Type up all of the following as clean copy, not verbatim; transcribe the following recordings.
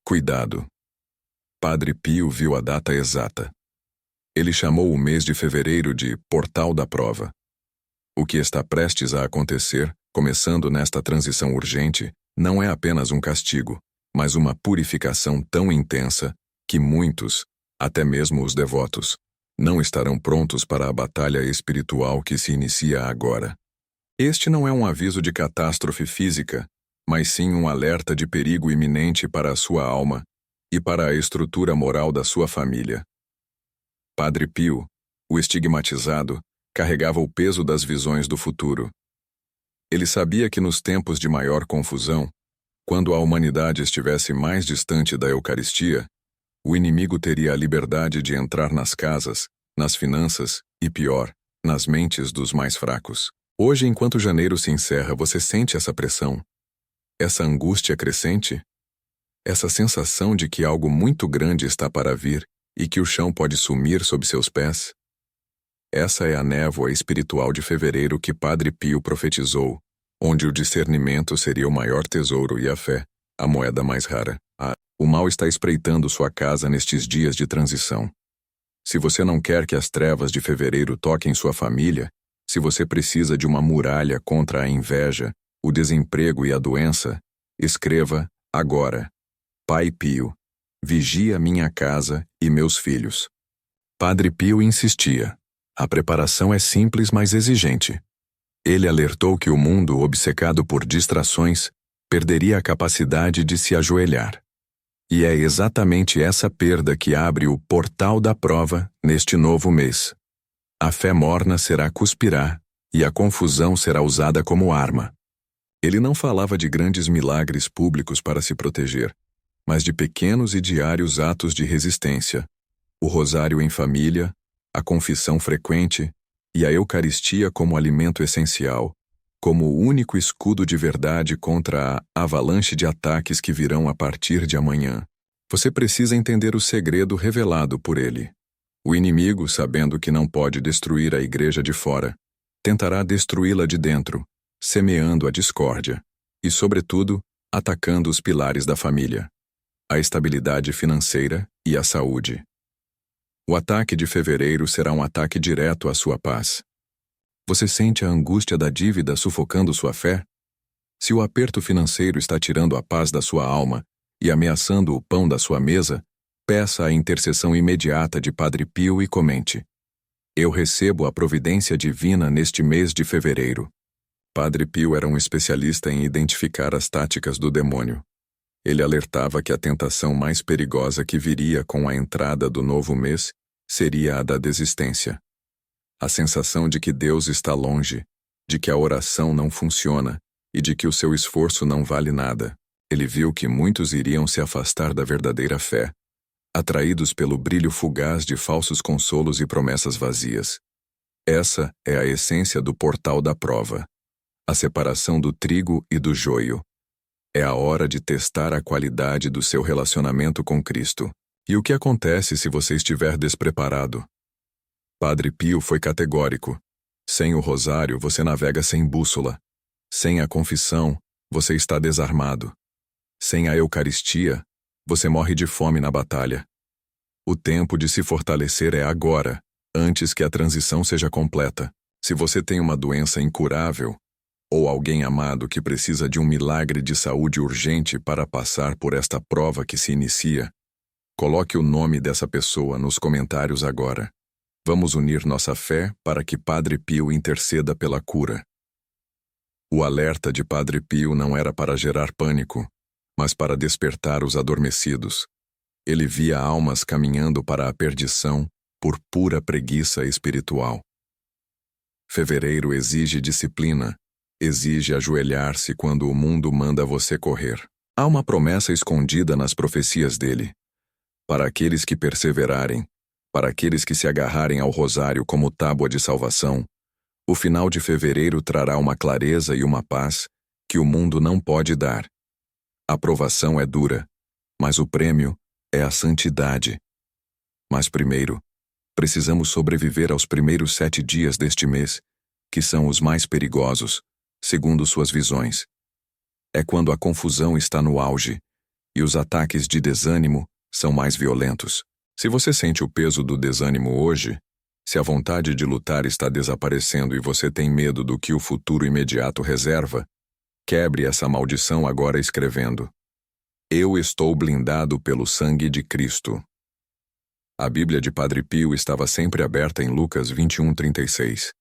Cuidado. Padre Pio viu a data exata. Ele chamou o mês de fevereiro de Portal da Prova. O que está prestes a acontecer, começando nesta transição urgente, não é apenas um castigo, mas uma purificação tão intensa que muitos, até mesmo os devotos, não estarão prontos para a batalha espiritual que se inicia agora. Este não é um aviso de catástrofe física, mas sim um alerta de perigo iminente para a sua alma e para a estrutura moral da sua família. Padre Pio, o estigmatizado, carregava o peso das visões do futuro. Ele sabia que nos tempos de maior confusão, quando a humanidade estivesse mais distante da Eucaristia, o inimigo teria a liberdade de entrar nas casas, nas finanças e, pior, nas mentes dos mais fracos. Hoje, enquanto janeiro se encerra, você sente essa pressão? Essa angústia crescente? Essa sensação de que algo muito grande está para vir e que o chão pode sumir sob seus pés? Essa é a névoa espiritual de fevereiro que Padre Pio profetizou, onde o discernimento seria o maior tesouro e a fé, a moeda mais rara. O mal está espreitando sua casa nestes dias de transição. Se você não quer que as trevas de fevereiro toquem sua família, se você precisa de uma muralha contra a inveja, o desemprego e a doença, escreva, agora, Pai Pio, vigia minha casa e meus filhos. Padre Pio insistia. A preparação é simples, mas exigente. Ele alertou que o mundo, obcecado por distrações, perderia a capacidade de se ajoelhar. E é exatamente essa perda que abre o portal da prova neste novo mês. A fé morna será cuspirá, e a confusão será usada como arma. Ele não falava de grandes milagres públicos para se proteger, mas de pequenos e diários atos de resistência. O rosário em família, a confissão frequente e a Eucaristia como alimento essencial, como o único escudo de verdade contra a avalanche de ataques que virão a partir de amanhã. Você precisa entender o segredo revelado por ele. O inimigo, sabendo que não pode destruir a igreja de fora, tentará destruí-la de dentro, semeando a discórdia e, sobretudo, atacando os pilares da família, a estabilidade financeira e a saúde. O ataque de fevereiro será um ataque direto à sua paz. Você sente a angústia da dívida sufocando sua fé? Se o aperto financeiro está tirando a paz da sua alma e ameaçando o pão da sua mesa, peça a intercessão imediata de Padre Pio e comente: eu recebo a providência divina neste mês de fevereiro. Padre Pio era um especialista em identificar as táticas do demônio. Ele alertava que a tentação mais perigosa que viria com a entrada do novo mês seria a da desistência. A sensação de que Deus está longe, de que a oração não funciona e de que o seu esforço não vale nada. Ele viu que muitos iriam se afastar da verdadeira fé, atraídos pelo brilho fugaz de falsos consolos e promessas vazias. Essa é a essência do portal da prova, a separação do trigo e do joio. É a hora de testar a qualidade do seu relacionamento com Cristo. E o que acontece se você estiver despreparado? Padre Pio foi categórico. Sem o rosário, você navega sem bússola. Sem a confissão, você está desarmado. Sem a Eucaristia, você morre de fome na batalha. O tempo de se fortalecer é agora, antes que a transição seja completa. Se você tem uma doença incurável, ou alguém amado que precisa de um milagre de saúde urgente para passar por esta prova que se inicia, coloque o nome dessa pessoa nos comentários agora. Vamos unir nossa fé para que Padre Pio interceda pela cura. O alerta de Padre Pio não era para gerar pânico, mas para despertar os adormecidos. Ele via almas caminhando para a perdição por pura preguiça espiritual. Fevereiro exige disciplina, exige ajoelhar-se quando o mundo manda você correr. Há uma promessa escondida nas profecias dele. Para aqueles que perseverarem, para aqueles que se agarrarem ao rosário como tábua de salvação, o final de fevereiro trará uma clareza e uma paz que o mundo não pode dar. A provação é dura, mas o prêmio é a santidade. Mas primeiro, precisamos sobreviver aos primeiros 7 dias deste mês, que são os mais perigosos, segundo suas visões. É quando a confusão está no auge, e os ataques de desânimo são mais violentos. Se você sente o peso do desânimo hoje, se a vontade de lutar está desaparecendo e você tem medo do que o futuro imediato reserva, quebre essa maldição agora escrevendo: Eu estou blindado pelo sangue de Cristo. A Bíblia de Padre Pio estava sempre aberta em Lucas 21:36.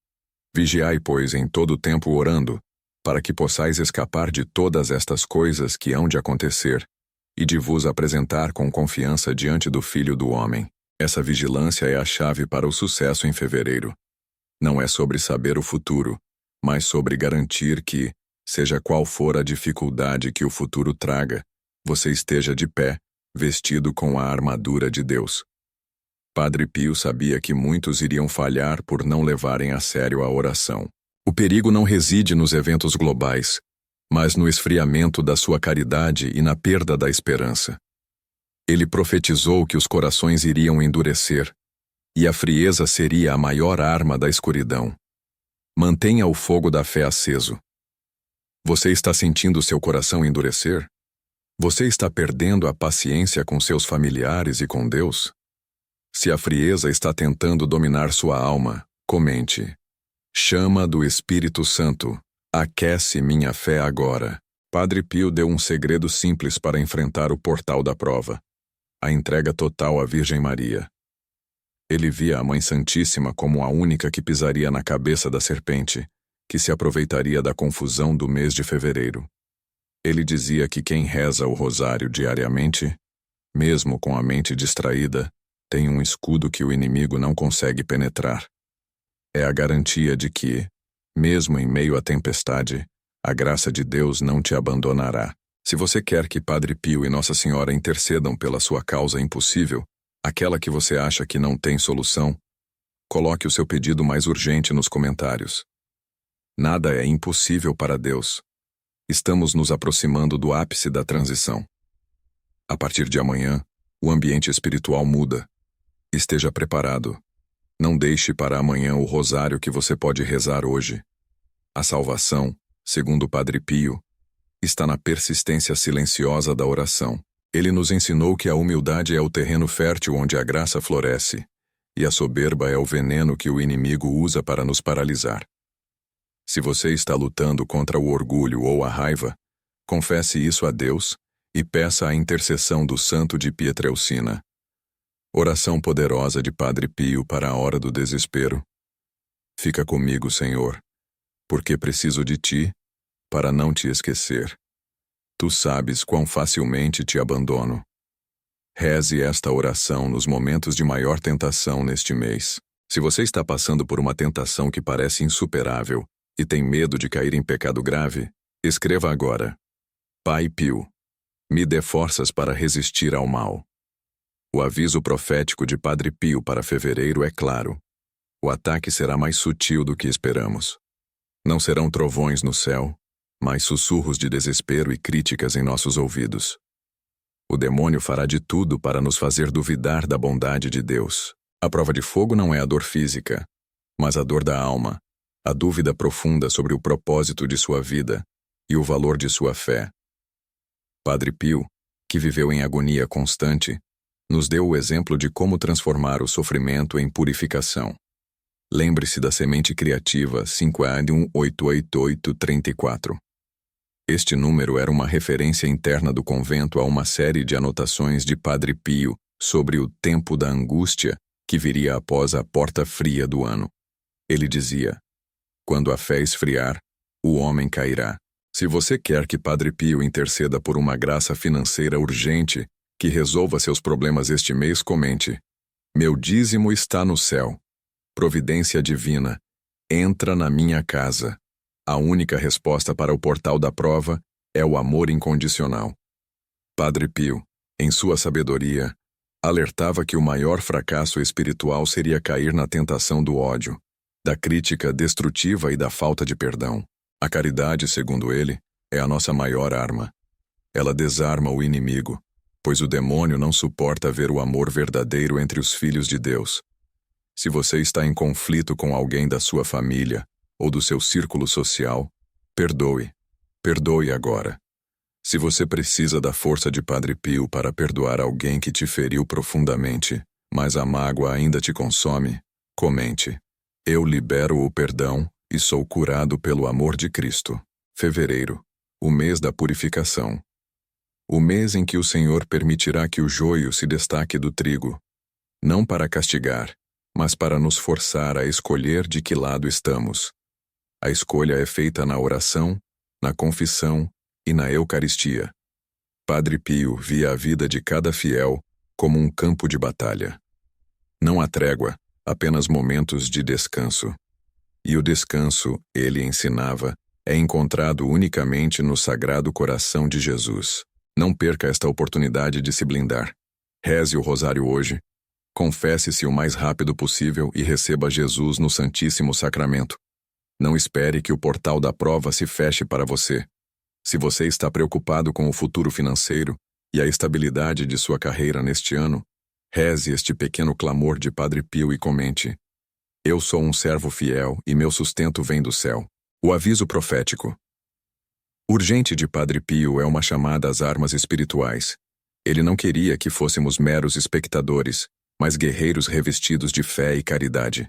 Vigiai, pois, em todo o tempo orando, para que possais escapar de todas estas coisas que hão de acontecer, e de vos apresentar com confiança diante do Filho do Homem. Essa vigilância é a chave para o sucesso em fevereiro. Não é sobre saber o futuro, mas sobre garantir que, seja qual for a dificuldade que o futuro traga, você esteja de pé, vestido com a armadura de Deus. Padre Pio sabia que muitos iriam falhar por não levarem a sério a oração. O perigo não reside nos eventos globais, mas no esfriamento da sua caridade e na perda da esperança. Ele profetizou que os corações iriam endurecer, e a frieza seria a maior arma da escuridão. Mantenha o fogo da fé aceso. Você está sentindo seu coração endurecer? Você está perdendo a paciência com seus familiares e com Deus? Se a frieza está tentando dominar sua alma, comente: Chama do Espírito Santo, aquece minha fé agora. Padre Pio deu um segredo simples para enfrentar o portal da prova: a entrega total à Virgem Maria. Ele via a Mãe Santíssima como a única que pisaria na cabeça da serpente, que se aproveitaria da confusão do mês de fevereiro. Ele dizia que quem reza o rosário diariamente, mesmo com a mente distraída, tem um escudo que o inimigo não consegue penetrar. É a garantia de que, mesmo em meio à tempestade, a graça de Deus não te abandonará. Se você quer que Padre Pio e Nossa Senhora intercedam pela sua causa impossível, aquela que você acha que não tem solução, coloque o seu pedido mais urgente nos comentários. Nada é impossível para Deus. Estamos nos aproximando do ápice da transição. A partir de amanhã, o ambiente espiritual muda. Esteja preparado. Não deixe para amanhã o rosário que você pode rezar hoje. A salvação, segundo Padre Pio, está na persistência silenciosa da oração. Ele nos ensinou que a humildade é o terreno fértil onde a graça floresce, e a soberba é o veneno que o inimigo usa para nos paralisar. Se você está lutando contra o orgulho ou a raiva, confesse isso a Deus e peça a intercessão do Santo de Pietrelcina. Oração poderosa de Padre Pio para a hora do desespero. Fica comigo, Senhor, porque preciso de ti, para não te esquecer. Tu sabes quão facilmente te abandono. Reze esta oração nos momentos de maior tentação neste mês. Se você está passando por uma tentação que parece insuperável e tem medo de cair em pecado grave, escreva agora: Pai Pio, me dê forças para resistir ao mal. O aviso profético de Padre Pio para fevereiro é claro. O ataque será mais sutil do que esperamos. Não serão trovões no céu, mas sussurros de desespero e críticas em nossos ouvidos. O demônio fará de tudo para nos fazer duvidar da bondade de Deus. A prova de fogo não é a dor física, mas a dor da alma, a dúvida profunda sobre o propósito de sua vida e o valor de sua fé. Padre Pio, que viveu em agonia constante, nos deu o exemplo de como transformar o sofrimento em purificação. Lembre-se da semente criativa 518834. Este número era uma referência interna do convento a uma série de anotações de Padre Pio sobre o tempo da angústia que viria após a porta fria do ano. Ele dizia: quando a fé esfriar, o homem cairá. Se você quer que Padre Pio interceda por uma graça financeira urgente que resolva seus problemas este mês, comente: meu dízimo está no céu. Providência divina, entra na minha casa. A única resposta para o portal da prova é o amor incondicional. Padre Pio, em sua sabedoria, alertava que o maior fracasso espiritual seria cair na tentação do ódio, da crítica destrutiva e da falta de perdão. A caridade, segundo ele, é a nossa maior arma. Ela desarma o inimigo, pois o demônio não suporta ver o amor verdadeiro entre os filhos de Deus. Se você está em conflito com alguém da sua família ou do seu círculo social, perdoe. Perdoe agora. Se você precisa da força de Padre Pio para perdoar alguém que te feriu profundamente, mas a mágoa ainda te consome, comente: Eu libero o perdão e sou curado pelo amor de Cristo. Fevereiro, o mês da purificação. O mês em que o Senhor permitirá que o joio se destaque do trigo, não para castigar, mas para nos forçar a escolher de que lado estamos. A escolha é feita na oração, na confissão e na Eucaristia. Padre Pio via a vida de cada fiel como um campo de batalha. Não há trégua, apenas momentos de descanso. E o descanso, ele ensinava, é encontrado unicamente no Sagrado Coração de Jesus. Não perca esta oportunidade de se blindar. Reze o rosário hoje, confesse-se o mais rápido possível e receba Jesus no Santíssimo Sacramento. Não espere que o portal da prova se feche para você. Se você está preocupado com o futuro financeiro e a estabilidade de sua carreira neste ano, reze este pequeno clamor de Padre Pio e comente: Eu sou um servo fiel e meu sustento vem do céu. O aviso profético. Urgente de Padre Pio é uma chamada às armas espirituais. Ele não queria que fôssemos meros espectadores, mas guerreiros revestidos de fé e caridade.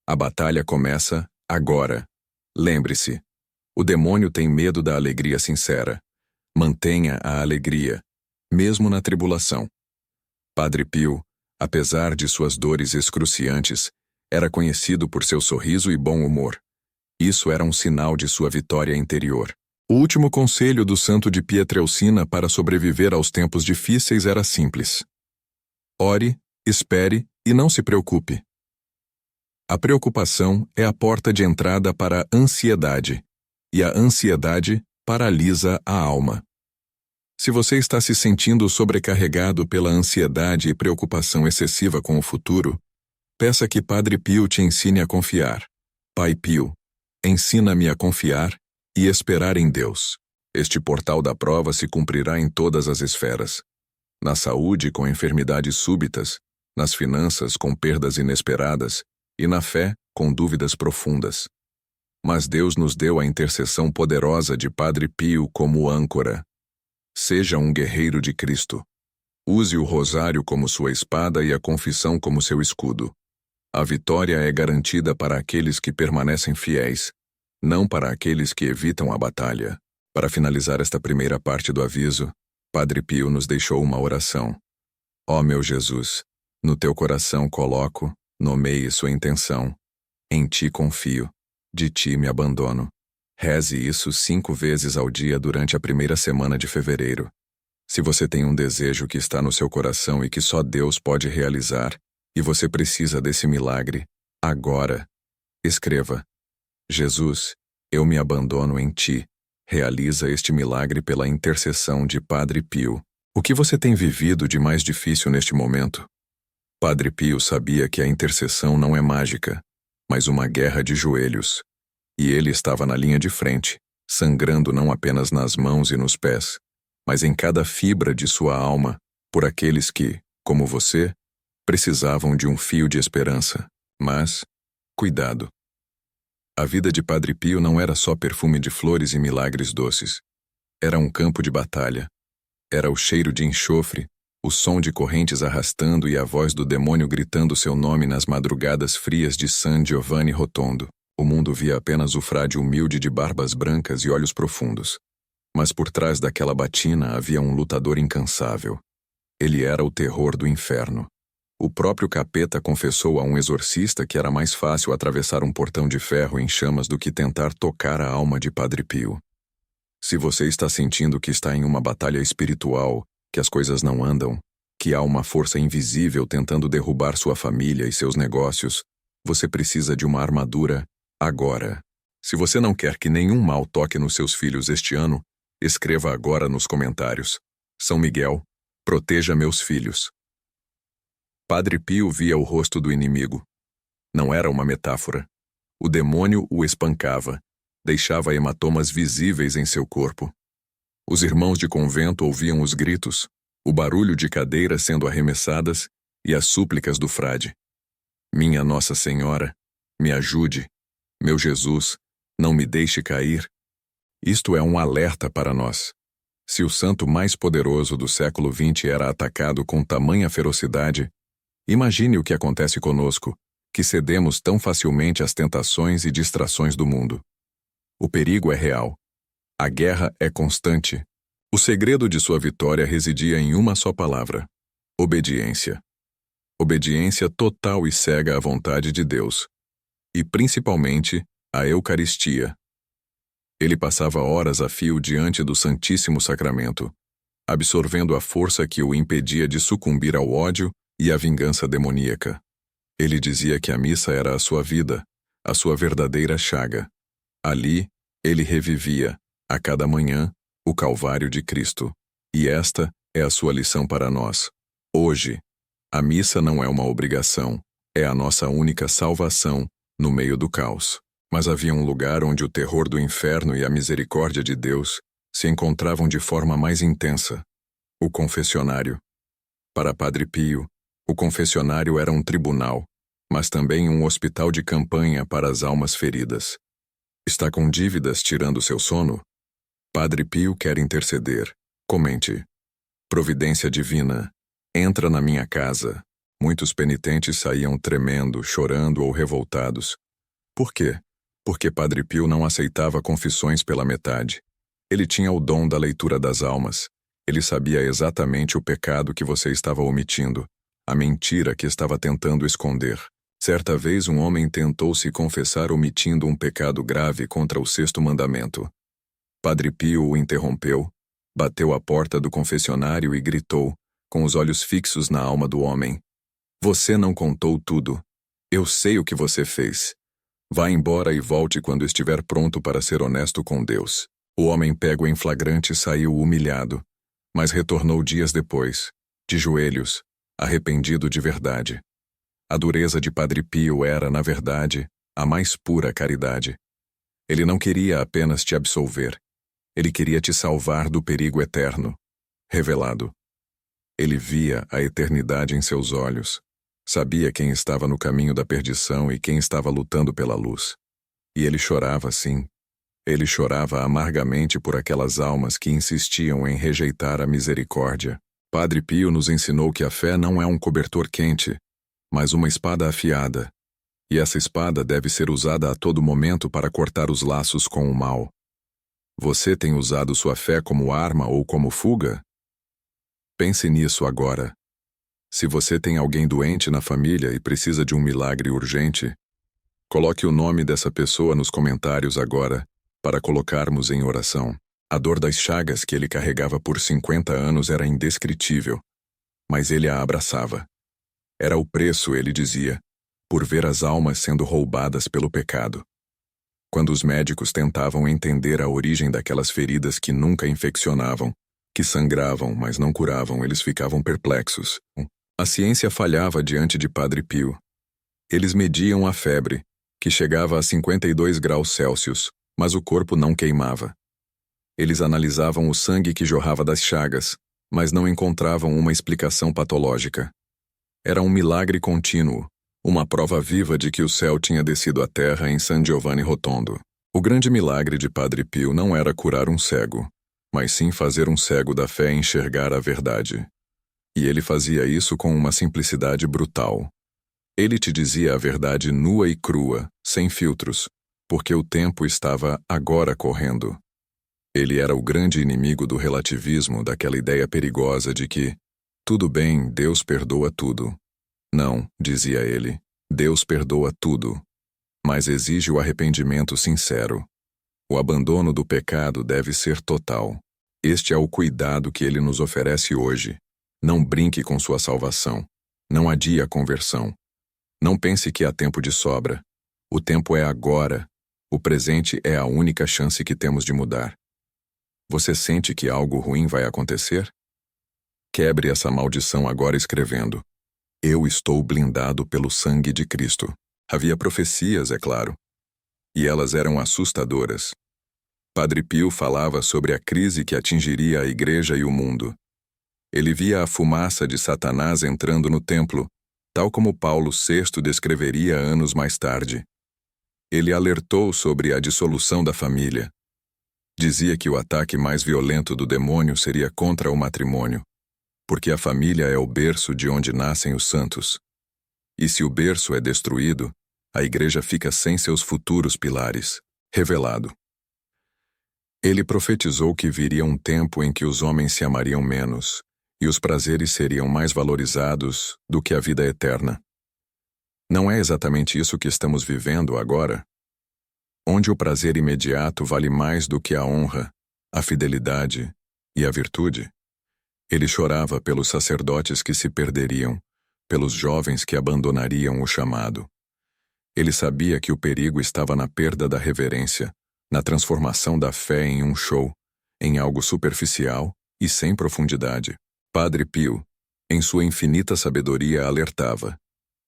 A batalha começa agora. Lembre-se, o demônio tem medo da alegria sincera. Mantenha a alegria, mesmo na tribulação. Padre Pio, apesar de suas dores excruciantes, era conhecido por seu sorriso e bom humor. Isso era um sinal de sua vitória interior. O último conselho do santo de Pietrelcina para sobreviver aos tempos difíceis era simples: ore, espere e não se preocupe. A preocupação é a porta de entrada para a ansiedade, e a ansiedade paralisa a alma. Se você está se sentindo sobrecarregado pela ansiedade e preocupação excessiva com o futuro, peça que Padre Pio te ensine a confiar. Pai Pio, ensina-me a confiar e esperar em Deus. Este portal da prova se cumprirá em todas as esferas. Na saúde, com enfermidades súbitas, nas finanças, com perdas inesperadas, e na fé, com dúvidas profundas. Mas Deus nos deu a intercessão poderosa de Padre Pio como âncora. Seja um guerreiro de Cristo. Use o rosário como sua espada e a confissão como seu escudo. A vitória é garantida para aqueles que permanecem fiéis, não para aqueles que evitam a batalha. Para finalizar esta primeira parte do aviso, Padre Pio nos deixou uma oração. Ó meu Jesus, no teu coração coloco, nomeie sua intenção. Em ti confio, de ti me abandono. Reze isso 5 vezes ao dia durante a primeira semana de fevereiro. Se você tem um desejo que está no seu coração e que só Deus pode realizar, e você precisa desse milagre, agora, escreva: Jesus, eu me abandono em ti. Realiza este milagre pela intercessão de Padre Pio. O que você tem vivido de mais difícil neste momento? Padre Pio sabia que a intercessão não é mágica, mas uma guerra de joelhos. E ele estava na linha de frente, sangrando não apenas nas mãos e nos pés, mas em cada fibra de sua alma, por aqueles que, como você, precisavam de um fio de esperança. Mas, cuidado. A vida de Padre Pio não era só perfume de flores e milagres doces. Era um campo de batalha. Era o cheiro de enxofre, o som de correntes arrastando e a voz do demônio gritando seu nome nas madrugadas frias de San Giovanni Rotondo. O mundo via apenas o frade humilde de barbas brancas e olhos profundos. Mas por trás daquela batina havia um lutador incansável. Ele era o terror do inferno. O próprio capeta confessou a um exorcista que era mais fácil atravessar um portão de ferro em chamas do que tentar tocar a alma de Padre Pio. Se você está sentindo que está em uma batalha espiritual, que as coisas não andam, que há uma força invisível tentando derrubar sua família e seus negócios, você precisa de uma armadura agora. Se você não quer que nenhum mal toque nos seus filhos este ano, escreva agora nos comentários: São Miguel, proteja meus filhos. Padre Pio via o rosto do inimigo. Não era uma metáfora. O demônio o espancava, deixava hematomas visíveis em seu corpo. Os irmãos de convento ouviam os gritos, o barulho de cadeiras sendo arremessadas e as súplicas do frade. Minha Nossa Senhora, me ajude. Meu Jesus, não me deixe cair. Isto é um alerta para nós. Se o santo mais poderoso do século XX era atacado com tamanha ferocidade, imagine o que acontece conosco, que cedemos tão facilmente às tentações e distrações do mundo. O perigo é real. A guerra é constante. O segredo de sua vitória residia em uma só palavra: obediência. Obediência total e cega à vontade de Deus. E, principalmente, à Eucaristia. Ele passava horas a fio diante do Santíssimo Sacramento, absorvendo a força que o impedia de sucumbir ao ódio e à vingança demoníaca. Ele dizia que a missa era a sua vida, a sua verdadeira chaga. Ali, ele revivia, a cada manhã, o Calvário de Cristo. E esta é a sua lição para nós. Hoje, a missa não é uma obrigação, é a nossa única salvação no meio do caos. Mas havia um lugar onde o terror do inferno e a misericórdia de Deus se encontravam de forma mais intensa: o confessionário. Para Padre Pio, o confessionário era um tribunal, mas também um hospital de campanha para as almas feridas. Está com dívidas tirando seu sono? Padre Pio quer interceder. Comente. Providência divina. Entra na minha casa. Muitos penitentes saíam tremendo, chorando ou revoltados. Por quê? Porque Padre Pio não aceitava confissões pela metade. Ele tinha o dom da leitura das almas. Ele sabia exatamente o pecado que você estava omitindo, a mentira que estava tentando esconder. Certa vez um homem tentou se confessar omitindo um pecado grave contra o sexto mandamento. Padre Pio o interrompeu, bateu à porta do confessionário e gritou, com os olhos fixos na alma do homem: "Você não contou tudo. Eu sei o que você fez. Vá embora e volte quando estiver pronto para ser honesto com Deus." O homem pego em flagrante saiu humilhado, mas retornou dias depois, de joelhos, arrependido de verdade. A dureza de Padre Pio era, na verdade, a mais pura caridade. Ele não queria apenas te absolver. Ele queria te salvar do perigo eterno, revelado. Ele via a eternidade em seus olhos. Sabia quem estava no caminho da perdição e quem estava lutando pela luz. E ele chorava, sim. Ele chorava amargamente por aquelas almas que insistiam em rejeitar a misericórdia. Padre Pio nos ensinou que a fé não é um cobertor quente, mas uma espada afiada. E essa espada deve ser usada a todo momento para cortar os laços com o mal. Você tem usado sua fé como arma ou como fuga? Pense nisso agora. Se você tem alguém doente na família e precisa de um milagre urgente, coloque o nome dessa pessoa nos comentários agora, para colocarmos em oração. A dor das chagas que ele carregava por 50 anos era indescritível, mas ele a abraçava. Era o preço, ele dizia, por ver as almas sendo roubadas pelo pecado. Quando os médicos tentavam entender a origem daquelas feridas que nunca infeccionavam, que sangravam, mas não curavam, eles ficavam perplexos. A ciência falhava diante de Padre Pio. Eles mediam a febre, que chegava a 52 graus Celsius, mas o corpo não queimava. Eles analisavam o sangue que jorrava das chagas, mas não encontravam uma explicação patológica. Era um milagre contínuo, uma prova viva de que o céu tinha descido à terra em San Giovanni Rotondo. O grande milagre de Padre Pio não era curar um cego, mas sim fazer um cego da fé enxergar a verdade. E ele fazia isso com uma simplicidade brutal. Ele te dizia a verdade nua e crua, sem filtros, porque o tempo estava agora correndo. Ele era o grande inimigo do relativismo, daquela ideia perigosa de que, tudo bem, Deus perdoa tudo. Não, dizia ele, Deus perdoa tudo, mas exige o arrependimento sincero. O abandono do pecado deve ser total. Este é o cuidado que ele nos oferece hoje. Não brinque com sua salvação. Não adie a conversão. Não pense que há tempo de sobra. O tempo é agora. O presente é a única chance que temos de mudar. Você sente que algo ruim vai acontecer? Quebre essa maldição agora escrevendo: "Eu estou blindado pelo sangue de Cristo." Havia profecias, é claro. E elas eram assustadoras. Padre Pio falava sobre a crise que atingiria a igreja e o mundo. Ele via a fumaça de Satanás entrando no templo, tal como Paulo VI descreveria anos mais tarde. Ele alertou sobre a dissolução da família. Dizia que o ataque mais violento do demônio seria contra o matrimônio, porque a família é o berço de onde nascem os santos. E se o berço é destruído, a igreja fica sem seus futuros pilares. Revelado. Ele profetizou que viria um tempo em que os homens se amariam menos, e os prazeres seriam mais valorizados do que a vida eterna. Não é exatamente isso que estamos vivendo agora? Onde o prazer imediato vale mais do que a honra, a fidelidade e a virtude? Ele chorava pelos sacerdotes que se perderiam, pelos jovens que abandonariam o chamado. Ele sabia que o perigo estava na perda da reverência, na transformação da fé em um show, em algo superficial e sem profundidade. Padre Pio, em sua infinita sabedoria, alertava: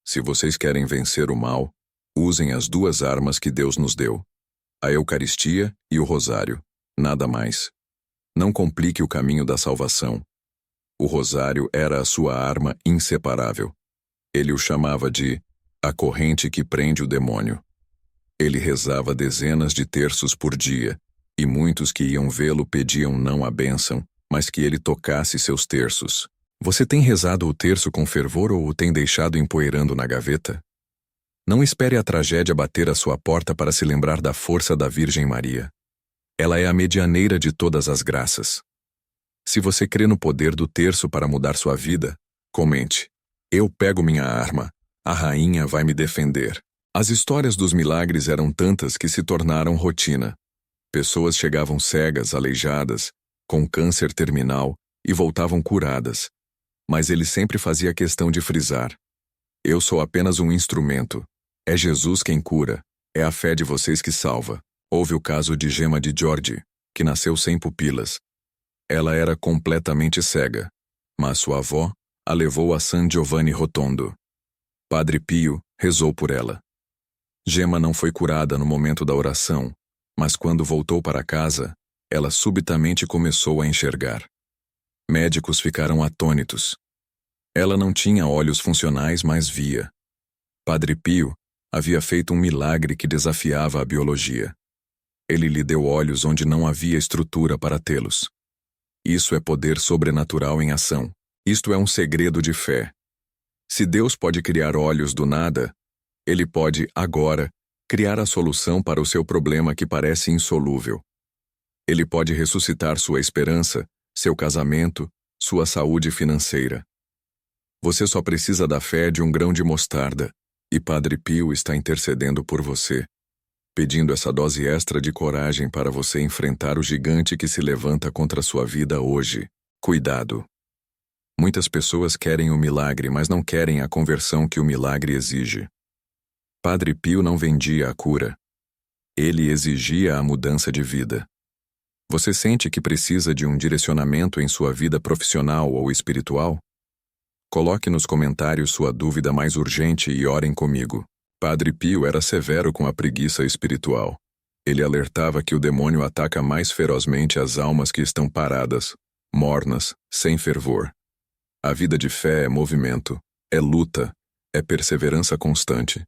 se vocês querem vencer o mal, usem as duas armas que Deus nos deu: a Eucaristia e o Rosário, nada mais. Não complique o caminho da salvação. O Rosário era a sua arma inseparável. Ele o chamava de a corrente que prende o demônio. Ele rezava dezenas de terços por dia, e muitos que iam vê-lo pediam não a bênção, mas que ele tocasse seus terços. Você tem rezado o terço com fervor ou o tem deixado empoeirando na gaveta? Não espere a tragédia bater à sua porta para se lembrar da força da Virgem Maria. Ela é a medianeira de todas as graças. Se você crê no poder do terço para mudar sua vida, comente: eu pego minha arma, a rainha vai me defender. As histórias dos milagres eram tantas que se tornaram rotina. Pessoas chegavam cegas, aleijadas, com câncer terminal e voltavam curadas. Mas ele sempre fazia questão de frisar: eu sou apenas um instrumento. É Jesus quem cura. É a fé de vocês que salva. Houve o caso de Gemma de Giorgi, que nasceu sem pupilas. Ela era completamente cega, mas sua avó a levou a San Giovanni Rotondo. Padre Pio rezou por ela. Gemma não foi curada no momento da oração, mas quando voltou para casa, ela subitamente começou a enxergar. Médicos ficaram atônitos. Ela não tinha olhos funcionais, mas via. Padre Pio havia feito um milagre que desafiava a biologia. Ele lhe deu olhos onde não havia estrutura para tê-los. Isso é poder sobrenatural em ação. Isto é um segredo de fé. Se Deus pode criar olhos do nada, Ele pode, agora, criar a solução para o seu problema que parece insolúvel. Ele pode ressuscitar sua esperança, seu casamento, sua saúde financeira. Você só precisa da fé de um grão de mostarda, e Padre Pio está intercedendo por você, pedindo essa dose extra de coragem para você enfrentar o gigante que se levanta contra a sua vida hoje. Cuidado! Muitas pessoas querem o milagre, mas não querem a conversão que o milagre exige. Padre Pio não vendia a cura. Ele exigia a mudança de vida. Você sente que precisa de um direcionamento em sua vida profissional ou espiritual? Coloque nos comentários sua dúvida mais urgente e orem comigo. Padre Pio era severo com a preguiça espiritual. Ele alertava que o demônio ataca mais ferozmente as almas que estão paradas, mornas, sem fervor. A vida de fé é movimento, é luta, é perseverança constante.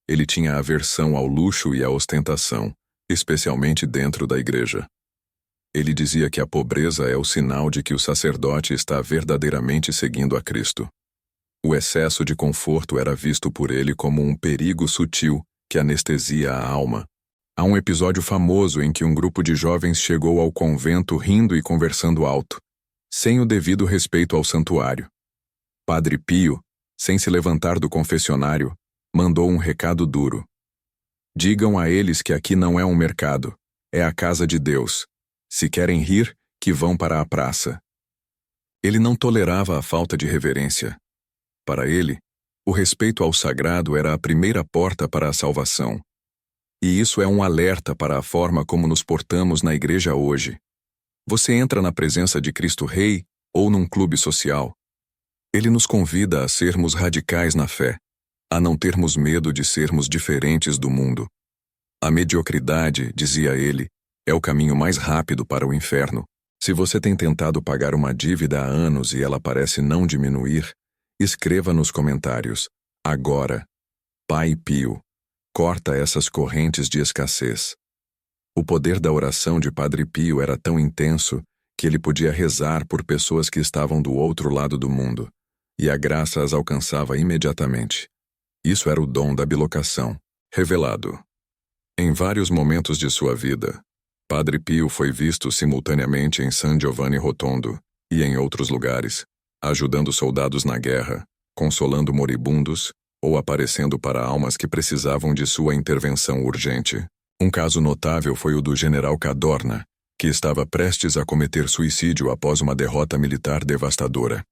Ele tinha aversão ao luxo e à ostentação, especialmente dentro da igreja. Ele dizia que a pobreza é o sinal de que o sacerdote está verdadeiramente seguindo a Cristo. O excesso de conforto era visto por ele como um perigo sutil que anestesia a alma. Há um episódio famoso em que um grupo de jovens chegou ao convento rindo e conversando alto, sem o devido respeito ao santuário. Padre Pio, sem se levantar do confessionário, mandou um recado duro. Digam a eles que aqui não é um mercado, é a casa de Deus. Se querem rir, que vão para a praça. Ele não tolerava a falta de reverência. Para ele, o respeito ao sagrado era a primeira porta para a salvação. E isso é um alerta para a forma como nos portamos na igreja hoje. Você entra na presença de Cristo Rei ou num clube social. Ele nos convida a sermos radicais na fé, a não termos medo de sermos diferentes do mundo. A mediocridade, dizia ele, é o caminho mais rápido para o inferno. Se você tem tentado pagar uma dívida há anos e ela parece não diminuir, escreva nos comentários: agora, Pai Pio, corta essas correntes de escassez. O poder da oração de Padre Pio era tão intenso que ele podia rezar por pessoas que estavam do outro lado do mundo, e a graça as alcançava imediatamente. Isso era o dom da bilocação, revelado. Em vários momentos de sua vida, Padre Pio foi visto simultaneamente em San Giovanni Rotondo e em outros lugares, ajudando soldados na guerra, consolando moribundos ou aparecendo para almas que precisavam de sua intervenção urgente. Um caso notável foi o do general Cadorna, que estava prestes a cometer suicídio após uma derrota militar devastadora.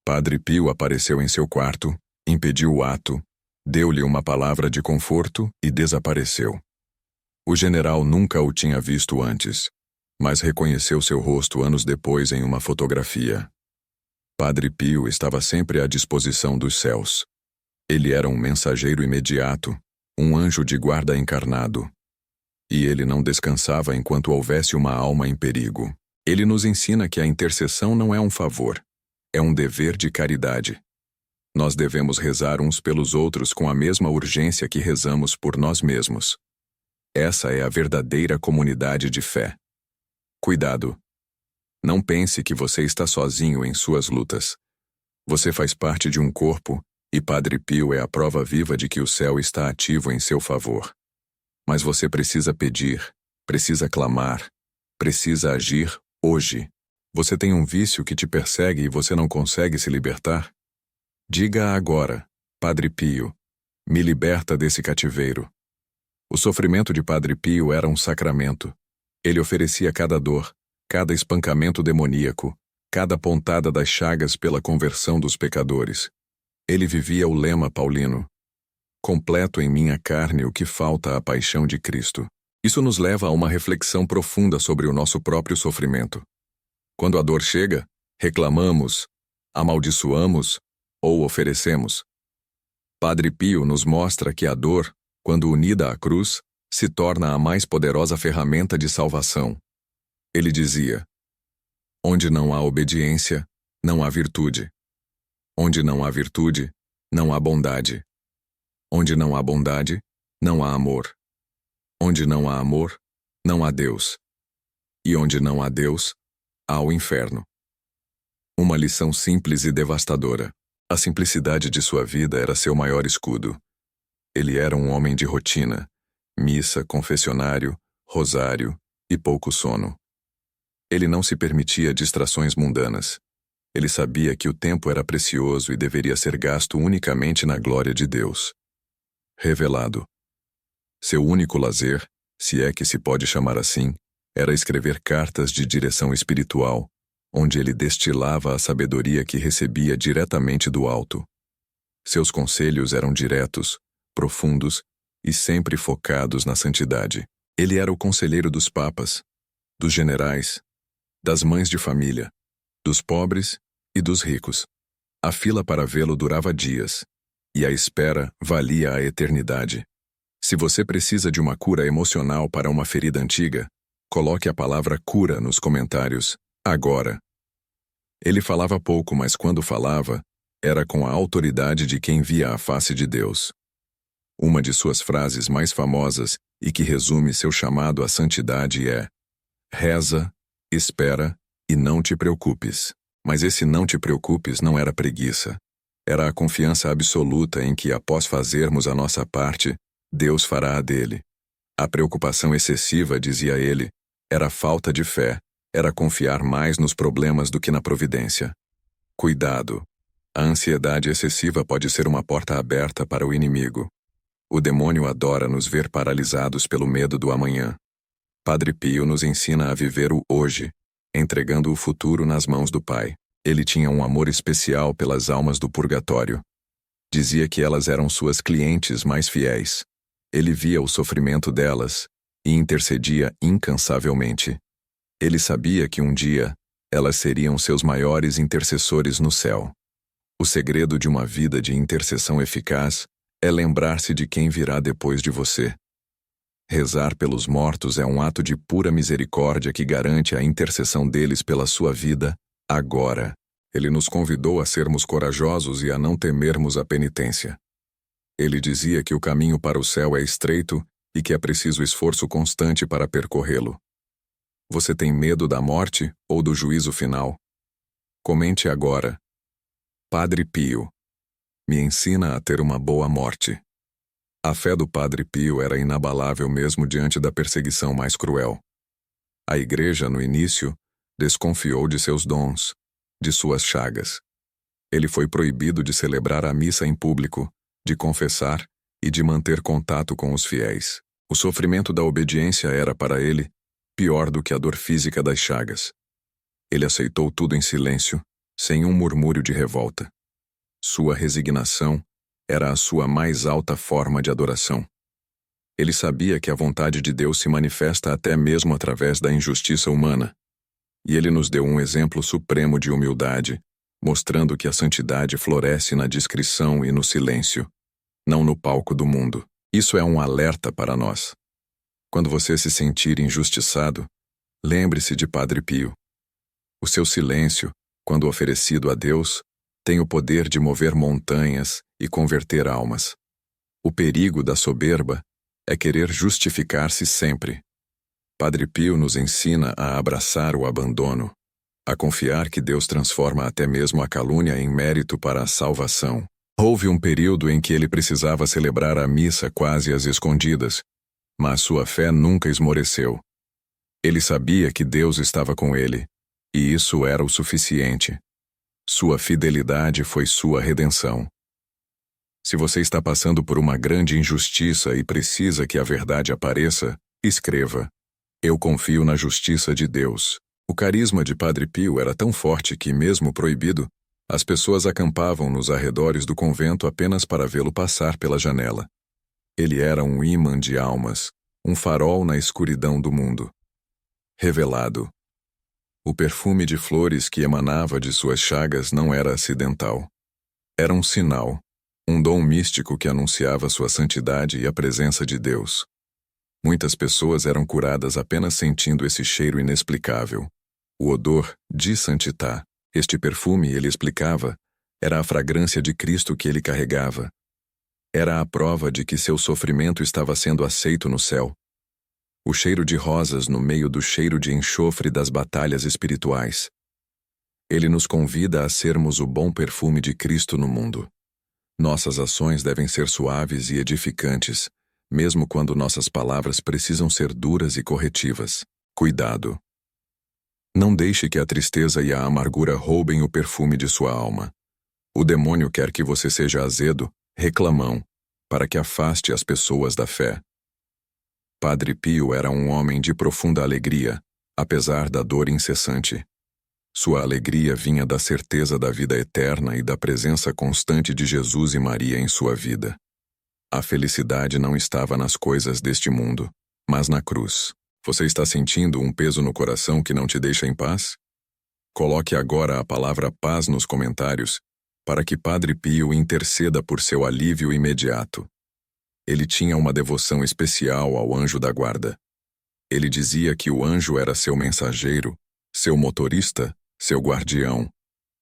Padre Pio apareceu em seu quarto, impediu o ato, deu-lhe uma palavra de conforto e desapareceu. O general nunca o tinha visto antes, mas reconheceu seu rosto anos depois em uma fotografia. Padre Pio estava sempre à disposição dos céus. Ele era um mensageiro imediato, um anjo de guarda encarnado. E ele não descansava enquanto houvesse uma alma em perigo. Ele nos ensina que a intercessão não é um favor, é um dever de caridade. Nós devemos rezar uns pelos outros com a mesma urgência que rezamos por nós mesmos. Essa é a verdadeira comunidade de fé. Cuidado! Não pense que você está sozinho em suas lutas. Você faz parte de um corpo, e Padre Pio é a prova viva de que o céu está ativo em seu favor. Mas você precisa pedir, precisa clamar, precisa agir hoje. Você tem um vício que te persegue e você não consegue se libertar? Diga agora, Padre Pio, me liberta desse cativeiro. O sofrimento de Padre Pio era um sacramento. Ele oferecia cada dor, cada espancamento demoníaco, cada pontada das chagas pela conversão dos pecadores. Ele vivia o lema paulino: completo em minha carne o que falta à paixão de Cristo. Isso nos leva a uma reflexão profunda sobre o nosso próprio sofrimento. Quando a dor chega, reclamamos, amaldiçoamos ou oferecemos. Padre Pio nos mostra que a dor, quando unida à cruz, se torna a mais poderosa ferramenta de salvação. Ele dizia: onde não há obediência, não há virtude. Onde não há virtude, não há bondade. Onde não há bondade, não há amor. Onde não há amor, não há Deus. E onde não há Deus, há o inferno. Uma lição simples e devastadora. A simplicidade de sua vida era seu maior escudo. Ele era um homem de rotina, missa, confessionário, rosário e pouco sono. Ele não se permitia distrações mundanas. Ele sabia que o tempo era precioso e deveria ser gasto unicamente na glória de Deus. Revelado. Seu único lazer, se é que se pode chamar assim, era escrever cartas de direção espiritual, onde ele destilava a sabedoria que recebia diretamente do alto. Seus conselhos eram diretos, profundos e sempre focados na santidade. Ele era o conselheiro dos papas, dos generais, das mães de família, dos pobres e dos ricos. A fila para vê-lo durava dias, e a espera valia a eternidade. Se você precisa de uma cura emocional para uma ferida antiga, coloque a palavra cura nos comentários, agora. Ele falava pouco, mas quando falava, era com a autoridade de quem via a face de Deus. Uma de suas frases mais famosas e que resume seu chamado à santidade é: reza, espera e não te preocupes. Mas esse não te preocupes não era preguiça. Era a confiança absoluta em que, após fazermos a nossa parte, Deus fará a dele. A preocupação excessiva, dizia ele, era falta de fé, era confiar mais nos problemas do que na providência. Cuidado! A ansiedade excessiva pode ser uma porta aberta para o inimigo. O demônio adora nos ver paralisados pelo medo do amanhã. Padre Pio nos ensina a viver o hoje, entregando o futuro nas mãos do Pai. Ele tinha um amor especial pelas almas do purgatório. Dizia que elas eram suas clientes mais fiéis. Ele via o sofrimento delas e intercedia incansavelmente. Ele sabia que um dia elas seriam seus maiores intercessores no céu. O segredo de uma vida de intercessão eficaz é lembrar-se de quem virá depois de você. Rezar pelos mortos é um ato de pura misericórdia que garante a intercessão deles pela sua vida, agora. Ele nos convidou a sermos corajosos e a não temermos a penitência. Ele dizia que o caminho para o céu é estreito e que é preciso esforço constante para percorrê-lo. Você tem medo da morte ou do juízo final? Comente agora. Padre Pio. Me ensina a ter uma boa morte. A fé do Padre Pio era inabalável mesmo diante da perseguição mais cruel. A Igreja, no início, desconfiou de seus dons, de suas chagas. Ele foi proibido de celebrar a missa em público, de confessar e de manter contato com os fiéis. O sofrimento da obediência era, para ele, pior do que a dor física das chagas. Ele aceitou tudo em silêncio, sem um murmúrio de revolta. Sua resignação era a sua mais alta forma de adoração. Ele sabia que a vontade de Deus se manifesta até mesmo através da injustiça humana. E ele nos deu um exemplo supremo de humildade, mostrando que a santidade floresce na discrição e no silêncio, não no palco do mundo. Isso é um alerta para nós. Quando você se sentir injustiçado, lembre-se de Padre Pio. O seu silêncio, quando oferecido a Deus, tem o poder de mover montanhas e converter almas. O perigo da soberba é querer justificar-se sempre. Padre Pio nos ensina a abraçar o abandono, a confiar que Deus transforma até mesmo a calúnia em mérito para a salvação. Houve um período em que ele precisava celebrar a missa quase às escondidas, mas sua fé nunca esmoreceu. Ele sabia que Deus estava com ele, e isso era o suficiente. Sua fidelidade foi sua redenção. Se você está passando por uma grande injustiça e precisa que a verdade apareça, escreva: Eu confio na justiça de Deus. O carisma de Padre Pio era tão forte que, mesmo proibido, as pessoas acampavam nos arredores do convento apenas para vê-lo passar pela janela. Ele era um ímã de almas, um farol na escuridão do mundo. Revelado. O perfume de flores que emanava de suas chagas não era acidental. Era um sinal, um dom místico que anunciava sua santidade e a presença de Deus. Muitas pessoas eram curadas apenas sentindo esse cheiro inexplicável. O odor de santità. Este perfume, ele explicava, era a fragrância de Cristo que ele carregava. Era a prova de que seu sofrimento estava sendo aceito no céu. O cheiro de rosas no meio do cheiro de enxofre das batalhas espirituais. Ele nos convida a sermos o bom perfume de Cristo no mundo. Nossas ações devem ser suaves e edificantes, mesmo quando nossas palavras precisam ser duras e corretivas. Cuidado. Não deixe que a tristeza e a amargura roubem o perfume de sua alma. O demônio quer que você seja azedo, reclamão, para que afaste as pessoas da fé. Padre Pio era um homem de profunda alegria, apesar da dor incessante. Sua alegria vinha da certeza da vida eterna e da presença constante de Jesus e Maria em sua vida. A felicidade não estava nas coisas deste mundo, mas na cruz. Você está sentindo um peso no coração que não te deixa em paz? Coloque agora a palavra paz nos comentários, para que Padre Pio interceda por seu alívio imediato. Ele tinha uma devoção especial ao anjo da guarda. Ele dizia que o anjo era seu mensageiro, seu motorista, seu guardião.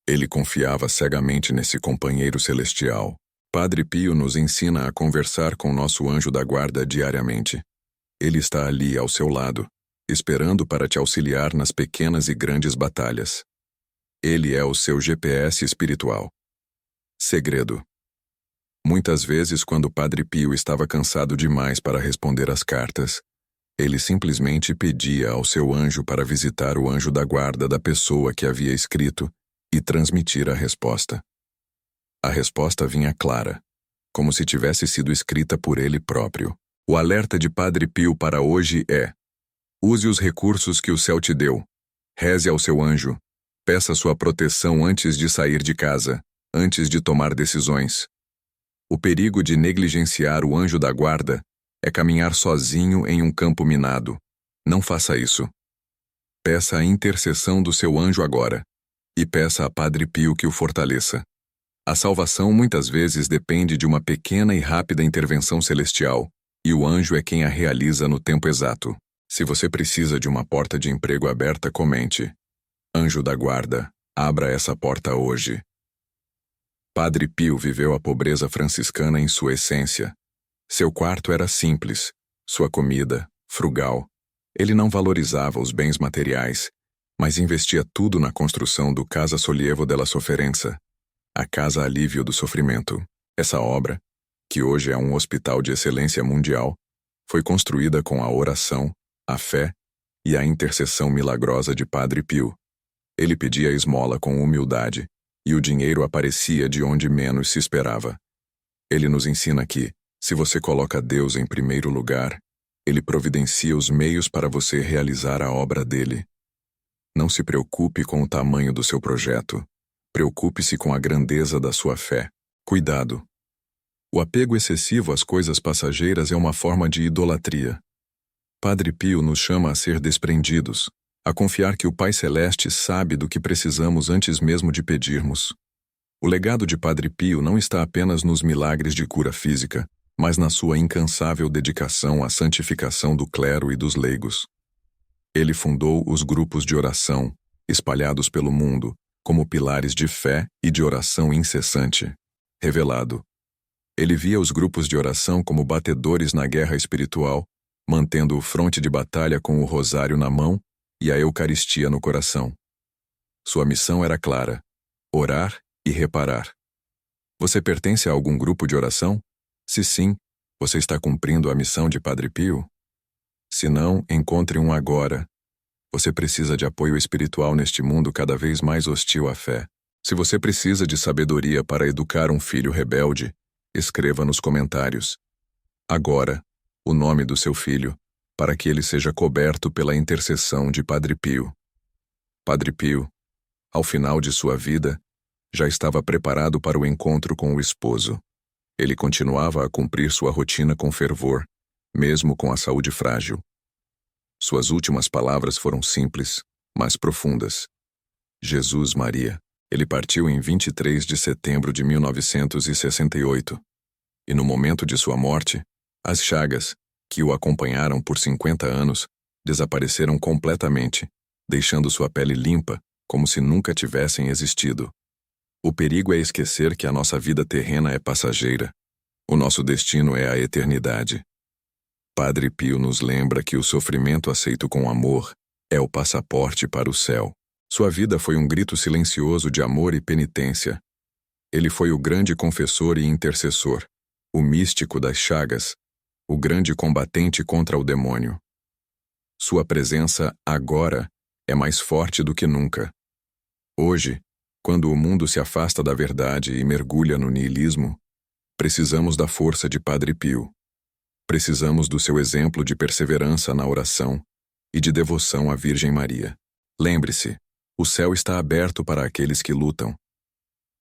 Ele confiava cegamente nesse companheiro celestial. Padre Pio nos ensina a conversar com nosso anjo da guarda diariamente. Ele está ali ao seu lado, esperando para te auxiliar nas pequenas e grandes batalhas. Ele é o seu GPS espiritual. Segredo. Muitas vezes, quando Padre Pio estava cansado demais para responder às cartas, ele simplesmente pedia ao seu anjo para visitar o anjo da guarda da pessoa que havia escrito e transmitir a resposta. A resposta vinha clara, como se tivesse sido escrita por ele próprio. O alerta de Padre Pio para hoje é: use os recursos que o céu te deu. Reze ao seu anjo. Peça sua proteção antes de sair de casa, antes de tomar decisões. O perigo de negligenciar o anjo da guarda é caminhar sozinho em um campo minado. Não faça isso. Peça a intercessão do seu anjo agora, e peça a Padre Pio que o fortaleça. A salvação muitas vezes depende de uma pequena e rápida intervenção celestial, e o anjo é quem a realiza no tempo exato. Se você precisa de uma porta de emprego aberta, comente: Anjo da guarda, abra essa porta hoje. Padre Pio viveu a pobreza franciscana em sua essência. Seu quarto era simples, Sua comida, frugal. Ele não valorizava os bens materiais, mas investia tudo na construção do Casa Sollievo della Sofferenza, a Casa Alívio do Sofrimento. Essa obra, que hoje é um hospital de excelência mundial, foi construída com a oração, a fé e a intercessão milagrosa de Padre Pio. Ele pedia esmola com humildade, e o dinheiro aparecia de onde menos se esperava. Ele nos ensina que, se você coloca Deus em primeiro lugar, Ele providencia os meios para você realizar a obra dele. Não se preocupe com o tamanho do seu projeto. Preocupe-se com a grandeza da sua fé. Cuidado! O apego excessivo às coisas passageiras é uma forma de idolatria. Padre Pio nos chama a ser desprendidos, a confiar que o Pai Celeste sabe do que precisamos antes mesmo de pedirmos. O legado de Padre Pio não está apenas nos milagres de cura física, mas na sua incansável dedicação à santificação do clero e dos leigos. Ele fundou os grupos de oração, espalhados pelo mundo, como pilares de fé e de oração incessante. Revelado. Ele via os grupos de oração como batedores na guerra espiritual, mantendo o fronte de batalha com o rosário na mão e a Eucaristia no coração. Sua missão era clara: orar e reparar. Você pertence a algum grupo de oração? Se sim, você está cumprindo a missão de Padre Pio? Se não, encontre um agora. Você precisa de apoio espiritual neste mundo cada vez mais hostil à fé. Se você precisa de sabedoria para educar um filho rebelde, escreva nos comentários. Agora, o nome do seu filho, para que ele seja coberto pela intercessão de Padre Pio. Padre Pio, ao final de sua vida, já estava preparado para o encontro com o esposo. Ele continuava a cumprir sua rotina com fervor, mesmo com a saúde frágil. Suas últimas palavras foram simples, mas profundas. Jesus Maria. Ele partiu em 23 de setembro de 1968. E no momento de sua morte, as chagas, que o acompanharam por 50 anos, desapareceram completamente, deixando sua pele limpa, como se nunca tivessem existido. O perigo é esquecer que a nossa vida terrena é passageira. O nosso destino é a eternidade. Padre Pio nos lembra que o sofrimento aceito com amor é o passaporte para o céu. Sua vida foi um grito silencioso de amor e penitência. Ele foi o grande confessor e intercessor, o místico das chagas, o grande combatente contra o demônio. Sua presença, agora, é mais forte do que nunca. Hoje, quando o mundo se afasta da verdade e mergulha no niilismo, precisamos da força de Padre Pio. Precisamos do seu exemplo de perseverança na oração e de devoção à Virgem Maria. Lembre-se, o céu está aberto para aqueles que lutam.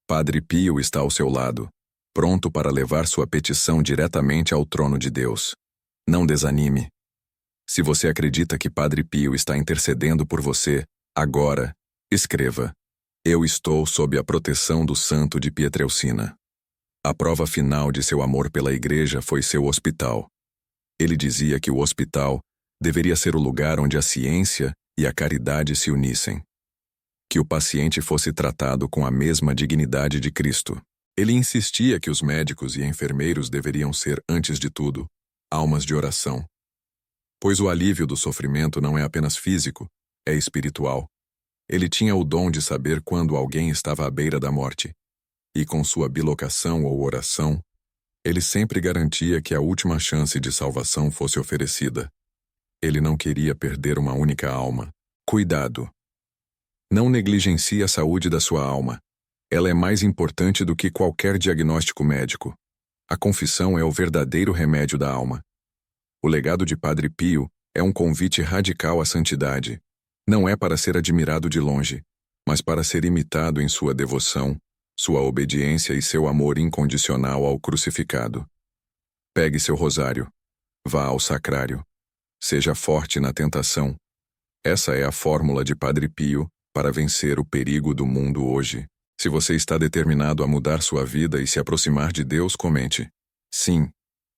Padre Pio está ao seu lado, pronto para levar sua petição diretamente ao trono de Deus. Não desanime. Se você acredita que Padre Pio está intercedendo por você, agora, escreva: Eu estou sob a proteção do santo de Pietrelcina. A prova final de seu amor pela Igreja foi seu hospital. Ele dizia que o hospital deveria ser o lugar onde a ciência e a caridade se unissem. Que o paciente fosse tratado com a mesma dignidade de Cristo. Ele insistia que os médicos e enfermeiros deveriam ser, antes de tudo, almas de oração. Pois o alívio do sofrimento não é apenas físico, é espiritual. Ele tinha o dom de saber quando alguém estava à beira da morte. E com sua bilocação ou oração, ele sempre garantia que a última chance de salvação fosse oferecida. Ele não queria perder uma única alma. Cuidado! Não negligencie a saúde da sua alma. Ela é mais importante do que qualquer diagnóstico médico. A confissão é o verdadeiro remédio da alma. O legado de Padre Pio é um convite radical à santidade. Não é para ser admirado de longe, mas para ser imitado em sua devoção, sua obediência e seu amor incondicional ao crucificado. Pegue seu rosário. Vá ao sacrário. Seja forte na tentação. Essa é a fórmula de Padre Pio para vencer o perigo do mundo hoje. Se você está determinado a mudar sua vida e se aproximar de Deus, comente: Sim,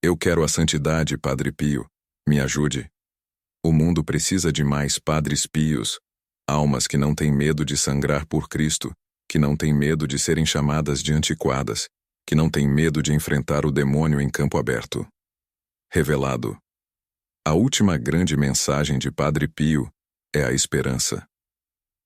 eu quero a santidade, Padre Pio. Me ajude. O mundo precisa de mais Padres Pios, almas que não têm medo de sangrar por Cristo, que não têm medo de serem chamadas de antiquadas, que não têm medo de enfrentar o demônio em campo aberto. Revelado. A última grande mensagem de Padre Pio é a esperança.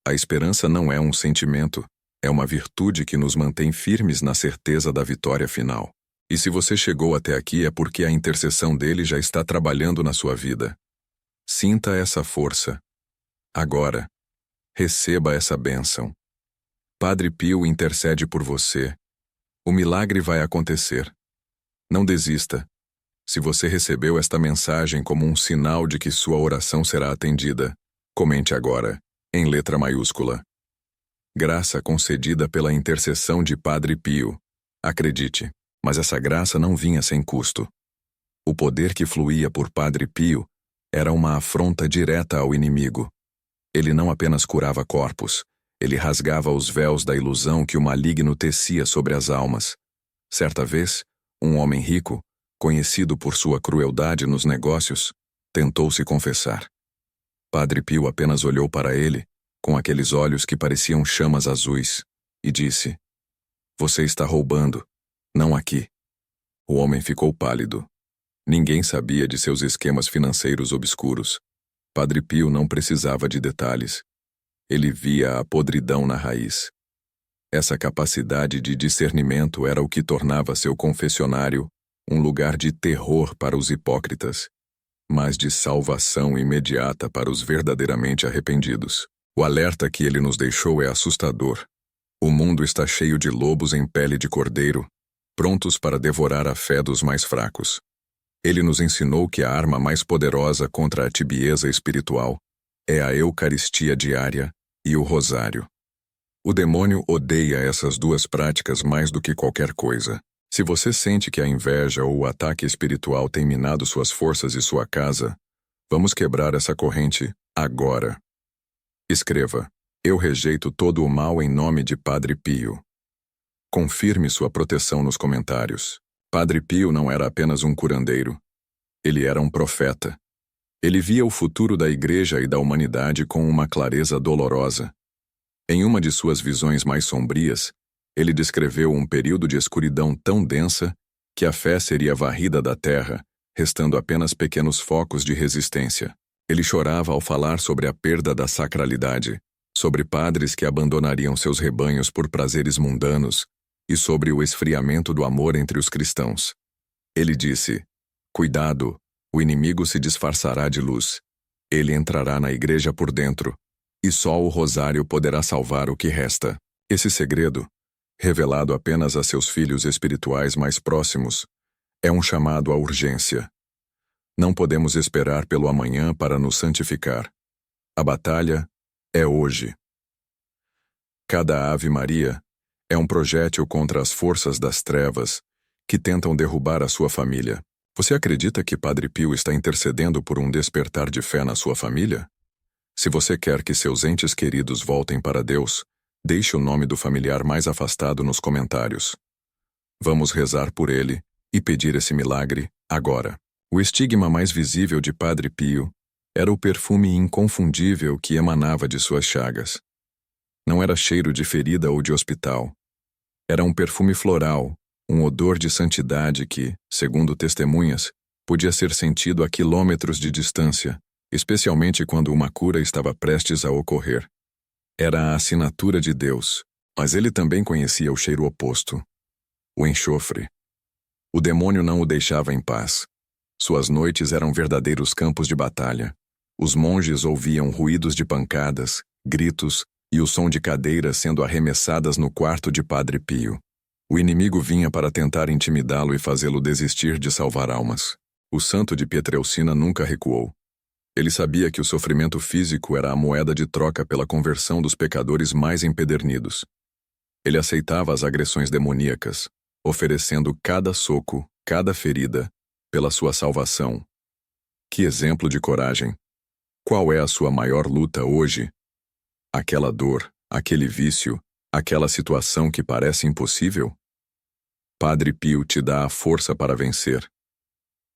A esperança não é um sentimento, é uma virtude que nos mantém firmes na certeza da vitória final. E se você chegou até aqui é porque a intercessão dele já está trabalhando na sua vida. Sinta essa força. Agora, receba essa bênção. Padre Pio intercede por você. O milagre vai acontecer. Não desista. Se você recebeu esta mensagem como um sinal de que sua oração será atendida, comente agora, em letra maiúscula. Graça concedida pela intercessão de Padre Pio. Acredite, mas essa graça não vinha sem custo. O poder que fluía por Padre Pio era uma afronta direta ao inimigo. Ele não apenas curava corpos, ele rasgava os véus da ilusão que o maligno tecia sobre as almas. Certa vez, um homem rico, conhecido por sua crueldade nos negócios, tentou se confessar. Padre Pio apenas olhou para ele, com aqueles olhos que pareciam chamas azuis, e disse: "Você está roubando, não aqui." O homem ficou pálido. Ninguém sabia de seus esquemas financeiros obscuros. Padre Pio não precisava de detalhes. Ele via a podridão na raiz. Essa capacidade de discernimento era o que tornava seu confessionário um lugar de terror para os hipócritas, mas de salvação imediata para os verdadeiramente arrependidos. O alerta que ele nos deixou é assustador. O mundo está cheio de lobos em pele de cordeiro, prontos para devorar a fé dos mais fracos. Ele nos ensinou que a arma mais poderosa contra a tibieza espiritual é a Eucaristia diária e o Rosário. O demônio odeia essas duas práticas mais do que qualquer coisa. Se você sente que a inveja ou o ataque espiritual tem minado suas forças e sua casa, vamos quebrar essa corrente agora. Escreva: "Eu rejeito todo o mal em nome de Padre Pio." Confirme sua proteção nos comentários. Padre Pio não era apenas um curandeiro. Ele era um profeta. Ele via o futuro da Igreja e da humanidade com uma clareza dolorosa. Em uma de suas visões mais sombrias, ele descreveu um período de escuridão tão densa que a fé seria varrida da terra, restando apenas pequenos focos de resistência. Ele chorava ao falar sobre a perda da sacralidade, sobre padres que abandonariam seus rebanhos por prazeres mundanos e sobre o esfriamento do amor entre os cristãos. Ele disse: "Cuidado, o inimigo se disfarçará de luz. Ele entrará na igreja por dentro, e só o rosário poderá salvar o que resta." Esse segredo, revelado apenas a seus filhos espirituais mais próximos, é um chamado à urgência. Não podemos esperar pelo amanhã para nos santificar. A batalha é hoje. Cada Ave Maria é um projétil contra as forças das trevas que tentam derrubar a sua família. Você acredita que Padre Pio está intercedendo por um despertar de fé na sua família? Se você quer que seus entes queridos voltem para Deus, deixe o nome do familiar mais afastado nos comentários. Vamos rezar por ele e pedir esse milagre agora. O estigma mais visível de Padre Pio era o perfume inconfundível que emanava de suas chagas. Não era cheiro de ferida ou de hospital. Era um perfume floral, um odor de santidade que, segundo testemunhas, podia ser sentido a quilômetros de distância, especialmente quando uma cura estava prestes a ocorrer. Era a assinatura de Deus, mas ele também conhecia o cheiro oposto, o enxofre. O demônio não o deixava em paz. Suas noites eram verdadeiros campos de batalha. Os monges ouviam ruídos de pancadas, gritos e o som de cadeiras sendo arremessadas no quarto de Padre Pio. O inimigo vinha para tentar intimidá-lo e fazê-lo desistir de salvar almas. O santo de Pietrelcina nunca recuou. Ele sabia que o sofrimento físico era a moeda de troca pela conversão dos pecadores mais empedernidos. Ele aceitava as agressões demoníacas, oferecendo cada soco, cada ferida, pela sua salvação. Que exemplo de coragem! Qual é a sua maior luta hoje? Aquela dor, aquele vício, aquela situação que parece impossível? Padre Pio te dá a força para vencer.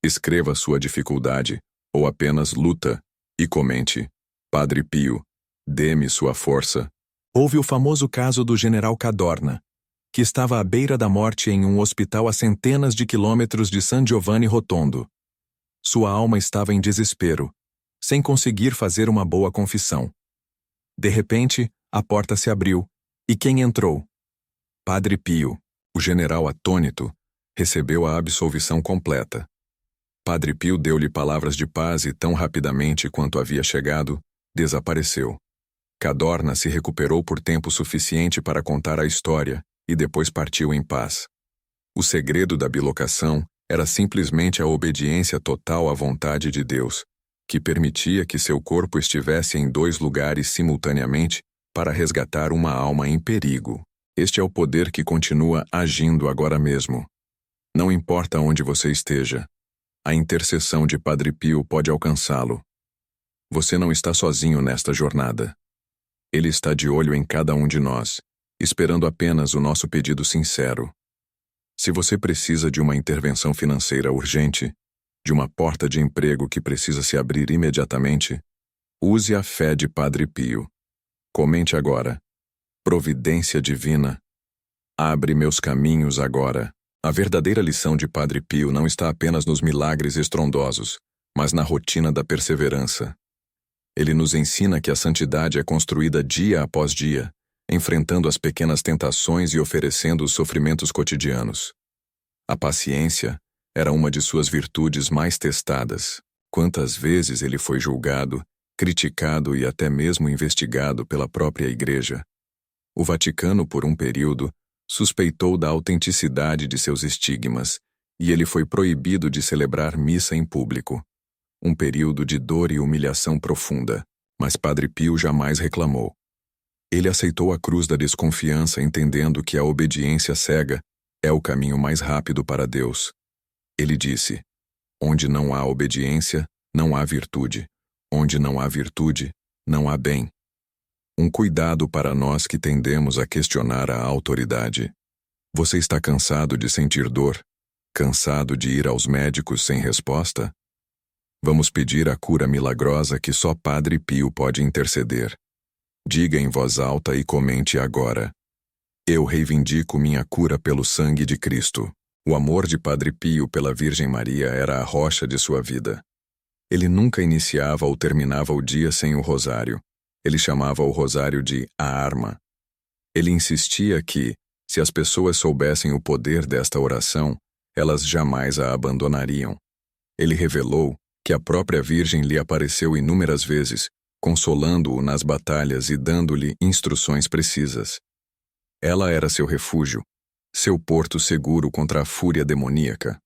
Escreva sua dificuldade, ou apenas luta, e comente: Padre Pio, dê-me sua força. Houve o famoso caso do general Cadorna, que estava à beira da morte em um hospital a centenas de quilômetros de San Giovanni Rotondo. Sua alma estava em desespero, sem conseguir fazer uma boa confissão. De repente, a porta se abriu, e quem entrou? Padre Pio, o general atônito, recebeu a absolvição completa. Padre Pio deu-lhe palavras de paz e, tão rapidamente quanto havia chegado, desapareceu. Cadorna se recuperou por tempo suficiente para contar a história e depois partiu em paz. O segredo da bilocação era simplesmente a obediência total à vontade de Deus, que permitia que seu corpo estivesse em 2 lugares simultaneamente para resgatar uma alma em perigo. Este é o poder que continua agindo agora mesmo. Não importa onde você esteja, a intercessão de Padre Pio pode alcançá-lo. Você não está sozinho nesta jornada. Ele está de olho em cada um de nós, esperando apenas o nosso pedido sincero. Se você precisa de uma intervenção financeira urgente, de uma porta de emprego que precisa se abrir imediatamente, use a fé de Padre Pio. Comente agora: Providência divina, abre meus caminhos agora. A verdadeira lição de Padre Pio não está apenas nos milagres estrondosos, mas na rotina da perseverança. Ele nos ensina que a santidade é construída dia após dia, enfrentando as pequenas tentações e oferecendo os sofrimentos cotidianos. A paciência era uma de suas virtudes mais testadas. Quantas vezes ele foi julgado, criticado e até mesmo investigado pela própria Igreja. O Vaticano, por um período, suspeitou da autenticidade de seus estigmas, e ele foi proibido de celebrar missa em público. Um período de dor e humilhação profunda, mas Padre Pio jamais reclamou. Ele aceitou a cruz da desconfiança, entendendo que a obediência cega é o caminho mais rápido para Deus. Ele disse: onde não há obediência, não há virtude. Onde não há virtude, não há bem. Um cuidado para nós que tendemos a questionar a autoridade. Você está cansado de sentir dor? Cansado de ir aos médicos sem resposta? Vamos pedir a cura milagrosa que só Padre Pio pode interceder. Diga em voz alta e comente agora: eu reivindico minha cura pelo sangue de Cristo. O amor de Padre Pio pela Virgem Maria era a rocha de sua vida. Ele nunca iniciava ou terminava o dia sem o rosário. Ele chamava o rosário de a arma. Ele insistia que, se as pessoas soubessem o poder desta oração, elas jamais a abandonariam. Ele revelou que a própria Virgem lhe apareceu inúmeras vezes, consolando-o nas batalhas e dando-lhe instruções precisas. Ela era seu refúgio, seu porto seguro contra a fúria demoníaca.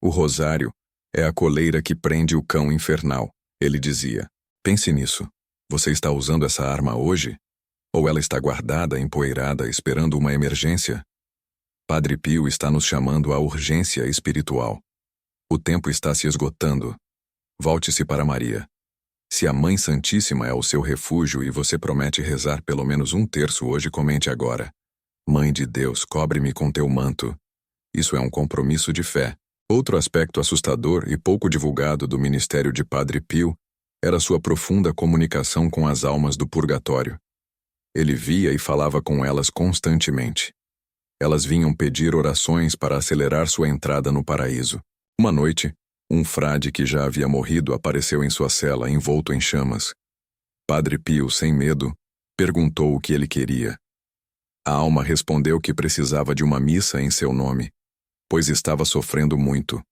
O rosário é a coleira que prende o cão infernal, ele dizia. Pense nisso. Você está usando essa arma hoje? Ou ela está guardada, empoeirada, esperando uma emergência? Padre Pio está nos chamando à urgência espiritual. O tempo está se esgotando. Volte-se para Maria. Se a Mãe Santíssima é o seu refúgio e você promete rezar pelo menos 1/3 hoje, comente agora: Mãe de Deus, cobre-me com teu manto. Isso é um compromisso de fé. Outro aspecto assustador e pouco divulgado do ministério de Padre Pio era sua profunda comunicação com as almas do purgatório. Ele via e falava com elas constantemente. Elas vinham pedir orações para acelerar sua entrada no paraíso. Uma noite, um frade que já havia morrido apareceu em sua cela, envolto em chamas. Padre Pio, sem medo, perguntou o que ele queria. A alma respondeu que precisava de uma missa em seu nome, pois estava sofrendo muito.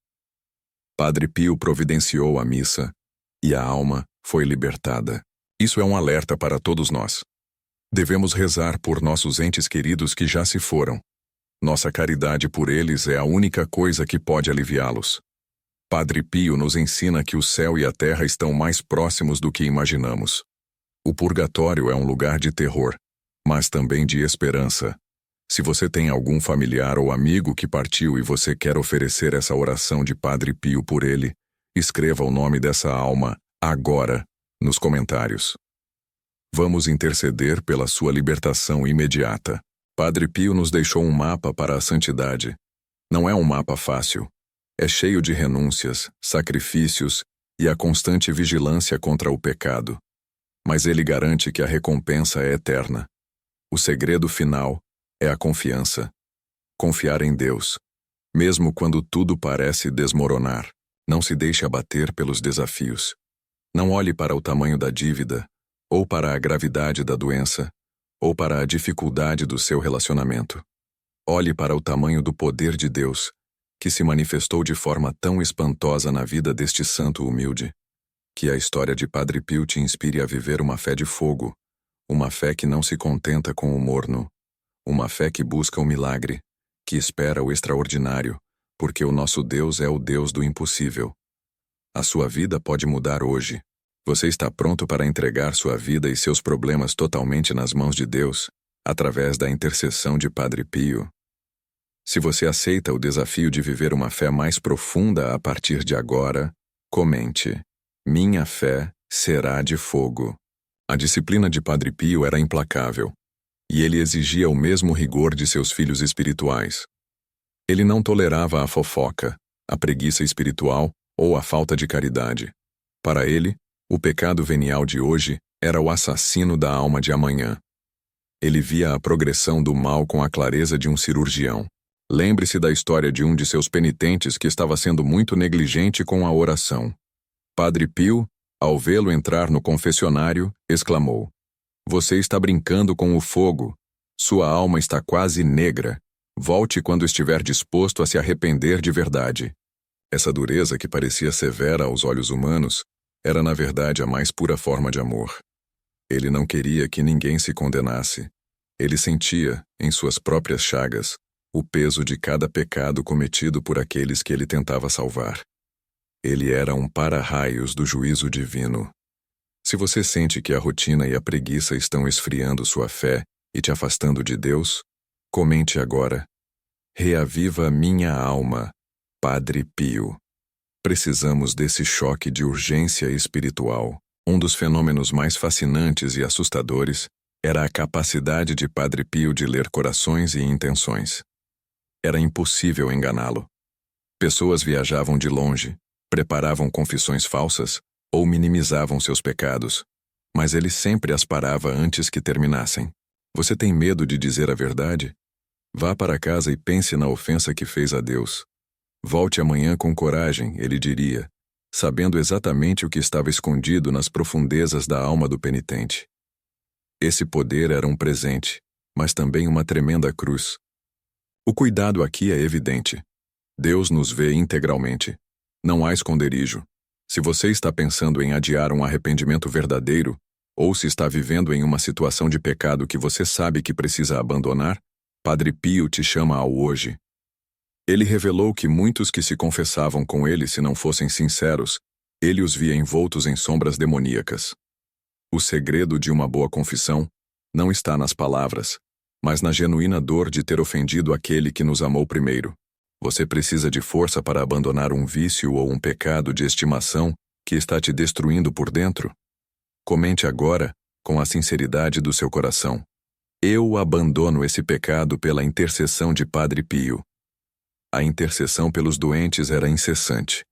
Padre Pio providenciou a missa, e a alma foi libertada. Isso é um alerta para todos nós. Devemos rezar por nossos entes queridos que já se foram. Nossa caridade por eles é a única coisa que pode aliviá-los. Padre Pio nos ensina que o céu e a terra estão mais próximos do que imaginamos. O purgatório é um lugar de terror, mas também de esperança. Se você tem algum familiar ou amigo que partiu e você quer oferecer essa oração de Padre Pio por ele, escreva o nome dessa alma, agora, nos comentários. Vamos interceder pela sua libertação imediata. Padre Pio nos deixou um mapa para a santidade. Não é um mapa fácil. É cheio de renúncias, sacrifícios e a constante vigilância contra o pecado. Mas ele garante que a recompensa é eterna. O segredo final é a confiança. Confiar em Deus, mesmo quando tudo parece desmoronar. Não se deixe abater pelos desafios. Não olhe para o tamanho da dívida, ou para a gravidade da doença, ou para a dificuldade do seu relacionamento. Olhe para o tamanho do poder de Deus, que se manifestou de forma tão espantosa na vida deste santo humilde. Que a história de Padre Pio te inspire a viver uma fé de fogo, uma fé que não se contenta com o morno, uma fé que busca o milagre, que espera o extraordinário, porque o nosso Deus é o Deus do impossível. A sua vida pode mudar hoje. Você está pronto para entregar sua vida e seus problemas totalmente nas mãos de Deus, através da intercessão de Padre Pio? Se você aceita o desafio de viver uma fé mais profunda a partir de agora, comente: minha fé será de fogo. A disciplina de Padre Pio era implacável, e ele exigia o mesmo rigor de seus filhos espirituais. Ele não tolerava a fofoca, a preguiça espiritual ou a falta de caridade. Para ele, o pecado venial de hoje era o assassino da alma de amanhã. Ele via a progressão do mal com a clareza de um cirurgião. Lembre-se da história de um de seus penitentes que estava sendo muito negligente com a oração. Padre Pio, ao vê-lo entrar no confessionário, exclamou: "Você está brincando com o fogo. Sua alma está quase negra. Volte quando estiver disposto a se arrepender de verdade." Essa dureza que parecia severa aos olhos humanos era na verdade a mais pura forma de amor. Ele não queria que ninguém se condenasse. Ele sentia, em suas próprias chagas, o peso de cada pecado cometido por aqueles que ele tentava salvar. Ele era um para-raios do juízo divino. Se você sente que a rotina e a preguiça estão esfriando sua fé e te afastando de Deus, comente agora: "Reaviva minha alma, Padre Pio." Precisamos desse choque de urgência espiritual. Um dos fenômenos mais fascinantes e assustadores era a capacidade de Padre Pio de ler corações e intenções. Era impossível enganá-lo. Pessoas viajavam de longe, preparavam confissões falsas ou minimizavam seus pecados, mas ele sempre as parava antes que terminassem. Você tem medo de dizer a verdade? Vá para casa e pense na ofensa que fez a Deus. Volte amanhã com coragem, ele diria, sabendo exatamente o que estava escondido nas profundezas da alma do penitente. Esse poder era um presente, mas também uma tremenda cruz. O cuidado aqui é evidente. Deus nos vê integralmente. Não há esconderijo. Se você está pensando em adiar um arrependimento verdadeiro, ou se está vivendo em uma situação de pecado que você sabe que precisa abandonar, Padre Pio te chama ao hoje. Ele revelou que muitos que se confessavam com ele, se não fossem sinceros, ele os via envoltos em sombras demoníacas. O segredo de uma boa confissão não está nas palavras, mas na genuína dor de ter ofendido aquele que nos amou primeiro. Você precisa de força para abandonar um vício ou um pecado de estimação que está te destruindo por dentro? Comente agora, com a sinceridade do seu coração: "Eu abandono esse pecado pela intercessão de Padre Pio." A intercessão pelos doentes era incessante.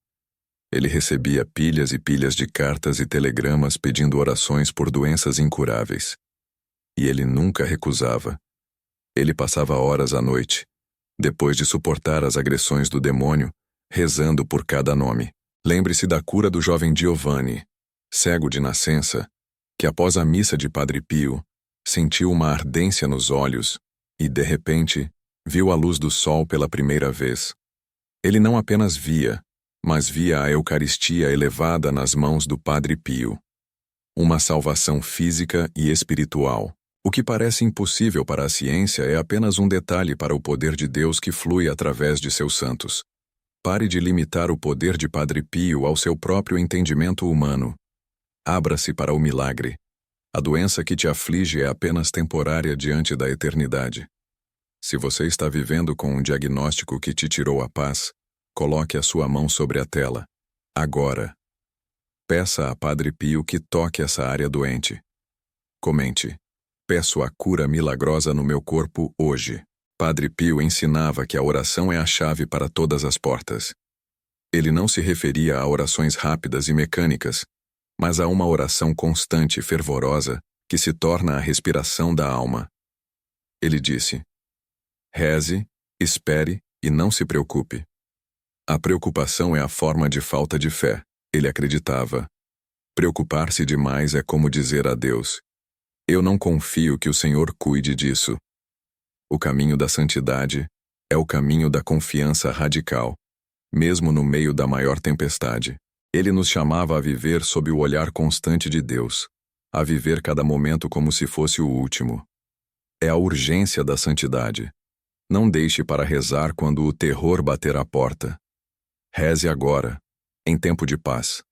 Ele recebia pilhas e pilhas de cartas e telegramas pedindo orações por doenças incuráveis. E ele nunca recusava. Ele passava horas à noite, depois de suportar as agressões do demônio, rezando por cada nome. Lembre-se da cura do jovem Giovanni, cego de nascença, que após a missa de Padre Pio, sentiu uma ardência nos olhos e, de repente, viu a luz do sol pela primeira vez. Ele não apenas via, mas via a Eucaristia elevada nas mãos do Padre Pio. Uma salvação física e espiritual. O que parece impossível para a ciência é apenas um detalhe para o poder de Deus que flui através de seus santos. Pare de limitar o poder de Padre Pio ao seu próprio entendimento humano. Abra-se para o milagre. A doença que te aflige é apenas temporária diante da eternidade. Se você está vivendo com um diagnóstico que te tirou a paz, coloque a sua mão sobre a tela. Agora. Peça a Padre Pio que toque essa área doente. Comente: "Peço a cura milagrosa no meu corpo hoje." Padre Pio ensinava que a oração é a chave para todas as portas. Ele não se referia a orações rápidas e mecânicas, mas a uma oração constante e fervorosa que se torna a respiração da alma. Ele disse: "Reze, espere e não se preocupe." A preocupação é a forma de falta de fé, ele acreditava. Preocupar-se demais é como dizer a Deus: eu não confio que o Senhor cuide disso. O caminho da santidade é o caminho da confiança radical, mesmo no meio da maior tempestade. Ele nos chamava a viver sob o olhar constante de Deus, a viver cada momento como se fosse o último. É a urgência da santidade. Não deixe para rezar quando o terror bater à porta. Reze agora, em tempo de paz.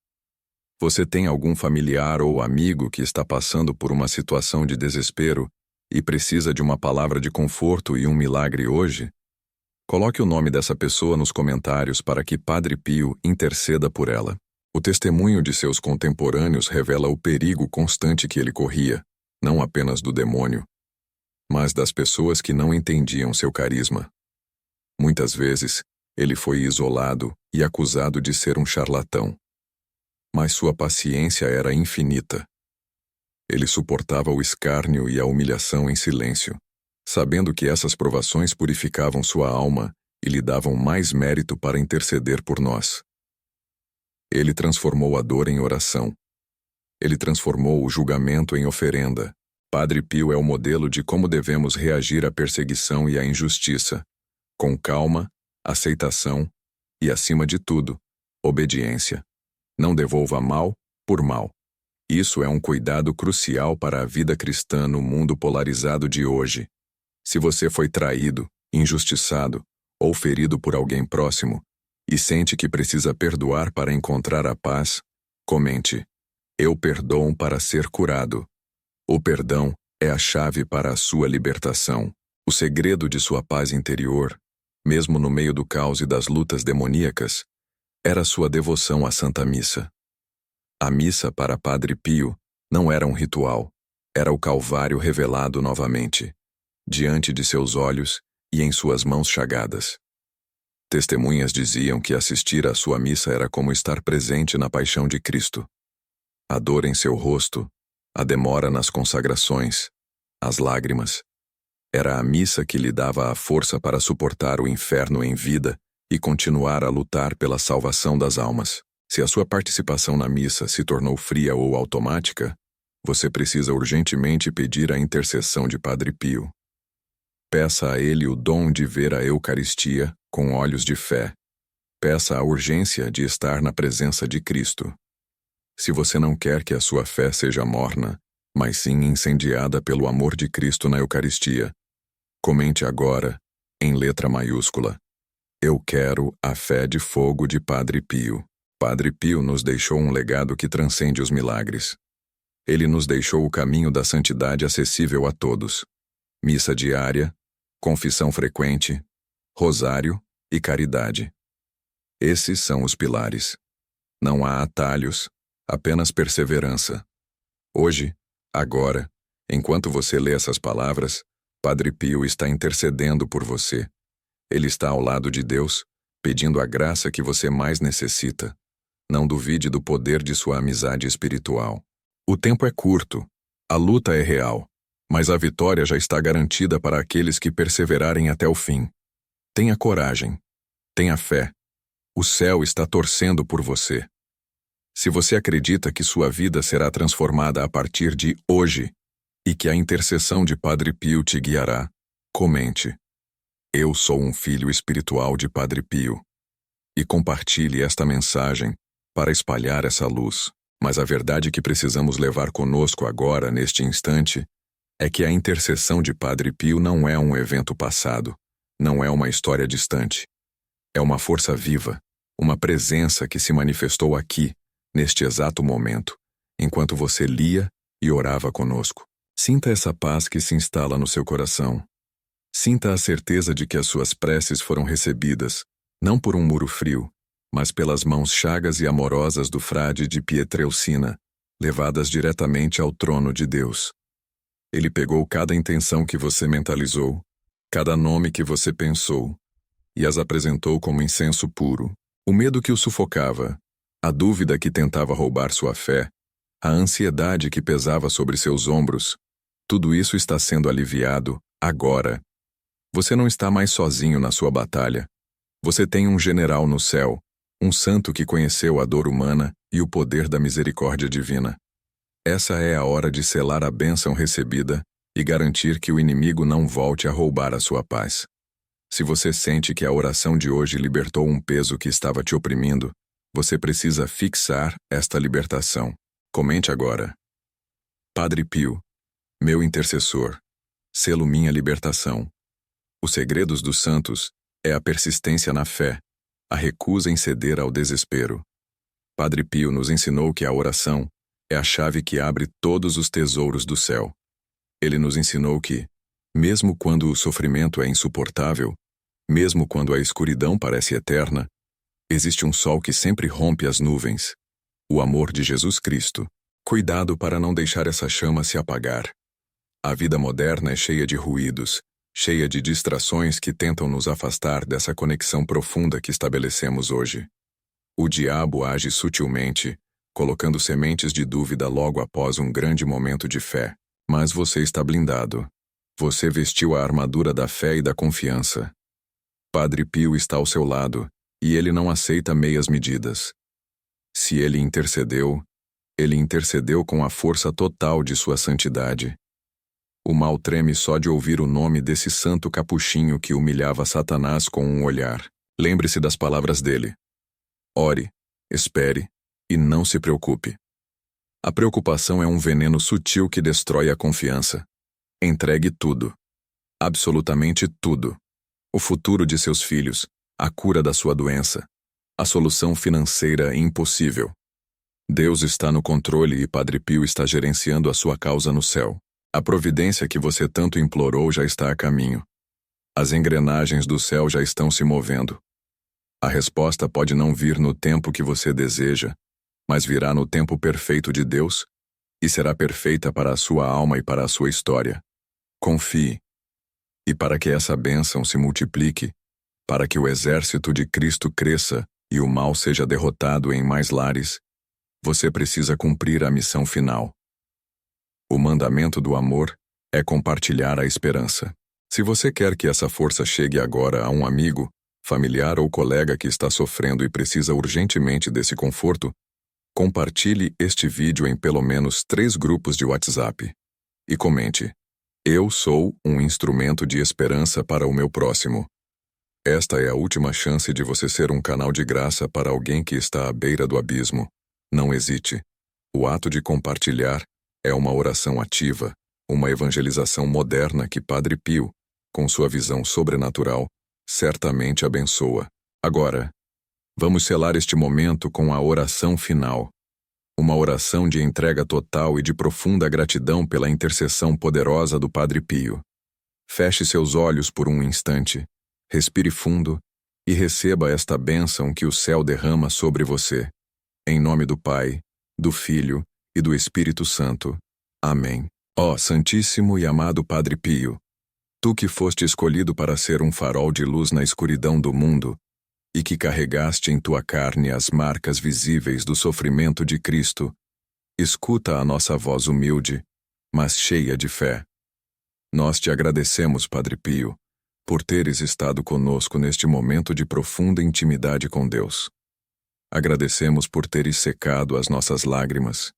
Você tem algum familiar ou amigo que está passando por uma situação de desespero e precisa de uma palavra de conforto e um milagre hoje? Coloque o nome dessa pessoa nos comentários para que Padre Pio interceda por ela. O testemunho de seus contemporâneos revela o perigo constante que ele corria, não apenas do demônio, mas das pessoas que não entendiam seu carisma. Muitas vezes, ele foi isolado e acusado de ser um charlatão. Mas sua paciência era infinita. Ele suportava o escárnio e a humilhação em silêncio, sabendo que essas provações purificavam sua alma e lhe davam mais mérito para interceder por nós. Ele transformou a dor em oração. Ele transformou o julgamento em oferenda. Padre Pio é o modelo de como devemos reagir à perseguição e à injustiça, com calma, aceitação e, acima de tudo, obediência. Não devolva mal por mal. Isso é um cuidado crucial para a vida cristã no mundo polarizado de hoje. Se você foi traído, injustiçado ou ferido por alguém próximo e sente que precisa perdoar para encontrar a paz, comente: eu perdoo para ser curado. O perdão é a chave para a sua libertação. O segredo de sua paz interior, mesmo no meio do caos e das lutas demoníacas, era sua devoção à Santa Missa. A missa para Padre Pio não era um ritual, era o Calvário revelado novamente, diante de seus olhos e em suas mãos chagadas. Testemunhas diziam que assistir à sua missa era como estar presente na paixão de Cristo. A dor em seu rosto, a demora nas consagrações, as lágrimas. Era a missa que lhe dava a força para suportar o inferno em vida e continuar a lutar pela salvação das almas. Se a sua participação na missa se tornou fria ou automática, você precisa urgentemente pedir a intercessão de Padre Pio. Peça a ele o dom de ver a Eucaristia com olhos de fé. Peça a urgência de estar na presença de Cristo. Se você não quer que a sua fé seja morna, mas sim incendiada pelo amor de Cristo na Eucaristia, comente agora, em letra maiúscula: eu quero a fé de fogo de Padre Pio. Padre Pio nos deixou um legado que transcende os milagres. Ele nos deixou o caminho da santidade acessível a todos. Missa diária, confissão frequente, rosário e caridade. Esses são os pilares. Não há atalhos, apenas perseverança. Hoje, agora, enquanto você lê essas palavras, Padre Pio está intercedendo por você. Ele está ao lado de Deus, pedindo a graça que você mais necessita. Não duvide do poder de sua amizade espiritual. O tempo é curto, a luta é real, mas a vitória já está garantida para aqueles que perseverarem até o fim. Tenha coragem, tenha fé. O céu está torcendo por você. Se você acredita que sua vida será transformada a partir de hoje e que a intercessão de Padre Pio te guiará, comente: eu sou um filho espiritual de Padre Pio. E compartilhe esta mensagem para espalhar essa luz. Mas a verdade que precisamos levar conosco agora, neste instante, é que a intercessão de Padre Pio não é um evento passado, não é uma história distante. É uma força viva, uma presença que se manifestou aqui, neste exato momento, enquanto você lia e orava conosco. Sinta essa paz que se instala no seu coração. Sinta a certeza de que as suas preces foram recebidas, não por um muro frio, mas pelas mãos chagas e amorosas do frade de Pietrelcina, levadas diretamente ao trono de Deus. Ele pegou cada intenção que você mentalizou, cada nome que você pensou, e as apresentou como incenso puro. O medo que o sufocava, a dúvida que tentava roubar sua fé, a ansiedade que pesava sobre seus ombros, tudo isso está sendo aliviado agora. Você não está mais sozinho na sua batalha. Você tem um general no céu, um santo que conheceu a dor humana e o poder da misericórdia divina. Essa é a hora de selar a bênção recebida e garantir que o inimigo não volte a roubar a sua paz. Se você sente que a oração de hoje libertou um peso que estava te oprimindo, você precisa fixar esta libertação. Comente agora. Padre Pio, meu intercessor, selo minha libertação. Os segredos dos santos é a persistência na fé, a recusa em ceder ao desespero. Padre Pio nos ensinou que a oração é a chave que abre todos os tesouros do céu. Ele nos ensinou que, mesmo quando o sofrimento é insuportável, mesmo quando a escuridão parece eterna, existe um sol que sempre rompe as nuvens. O amor de Jesus Cristo. Cuidado para não deixar essa chama se apagar. A vida moderna é cheia de ruídos, cheia de distrações que tentam nos afastar dessa conexão profunda que estabelecemos hoje. O diabo age sutilmente, colocando sementes de dúvida logo após um grande momento de fé. Mas você está blindado. Você vestiu a armadura da fé e da confiança. Padre Pio está ao seu lado, e ele não aceita meias medidas. Se ele intercedeu com a força total de sua santidade. O mal treme só de ouvir o nome desse santo capuchinho que humilhava Satanás com um olhar. Lembre-se das palavras dele. Ore, espere e não se preocupe. A preocupação é um veneno sutil que destrói a confiança. Entregue tudo. Absolutamente tudo. O futuro de seus filhos, a cura da sua doença, a solução financeira impossível. Deus está no controle e Padre Pio está gerenciando a sua causa no céu. A providência que você tanto implorou já está a caminho. As engrenagens do céu já estão se movendo. A resposta pode não vir no tempo que você deseja, mas virá no tempo perfeito de Deus e será perfeita para a sua alma e para a sua história. Confie. E para que essa bênção se multiplique, para que o exército de Cristo cresça e o mal seja derrotado em mais lares, você precisa cumprir a missão final. O mandamento do amor é compartilhar a esperança. Se você quer que essa força chegue agora a um amigo, familiar ou colega que está sofrendo e precisa urgentemente desse conforto, compartilhe este vídeo em pelo menos 3 grupos de WhatsApp. E comente: eu sou um instrumento de esperança para o meu próximo. Esta é a última chance de você ser um canal de graça para alguém que está à beira do abismo. Não hesite. O ato de compartilhar é uma oração ativa, uma evangelização moderna que Padre Pio, com sua visão sobrenatural, certamente abençoa. Agora, vamos selar este momento com a oração final. Uma oração de entrega total e de profunda gratidão pela intercessão poderosa do Padre Pio. Feche seus olhos por um instante, respire fundo e receba esta bênção que o céu derrama sobre você. Em nome do Pai, do Filho e do Espírito Santo. Amém. Ó Santíssimo e amado Padre Pio, tu que foste escolhido para ser um farol de luz na escuridão do mundo e que carregaste em tua carne as marcas visíveis do sofrimento de Cristo, escuta a nossa voz humilde, mas cheia de fé. Nós te agradecemos, Padre Pio, por teres estado conosco neste momento de profunda intimidade com Deus. Agradecemos por teres secado as nossas lágrimas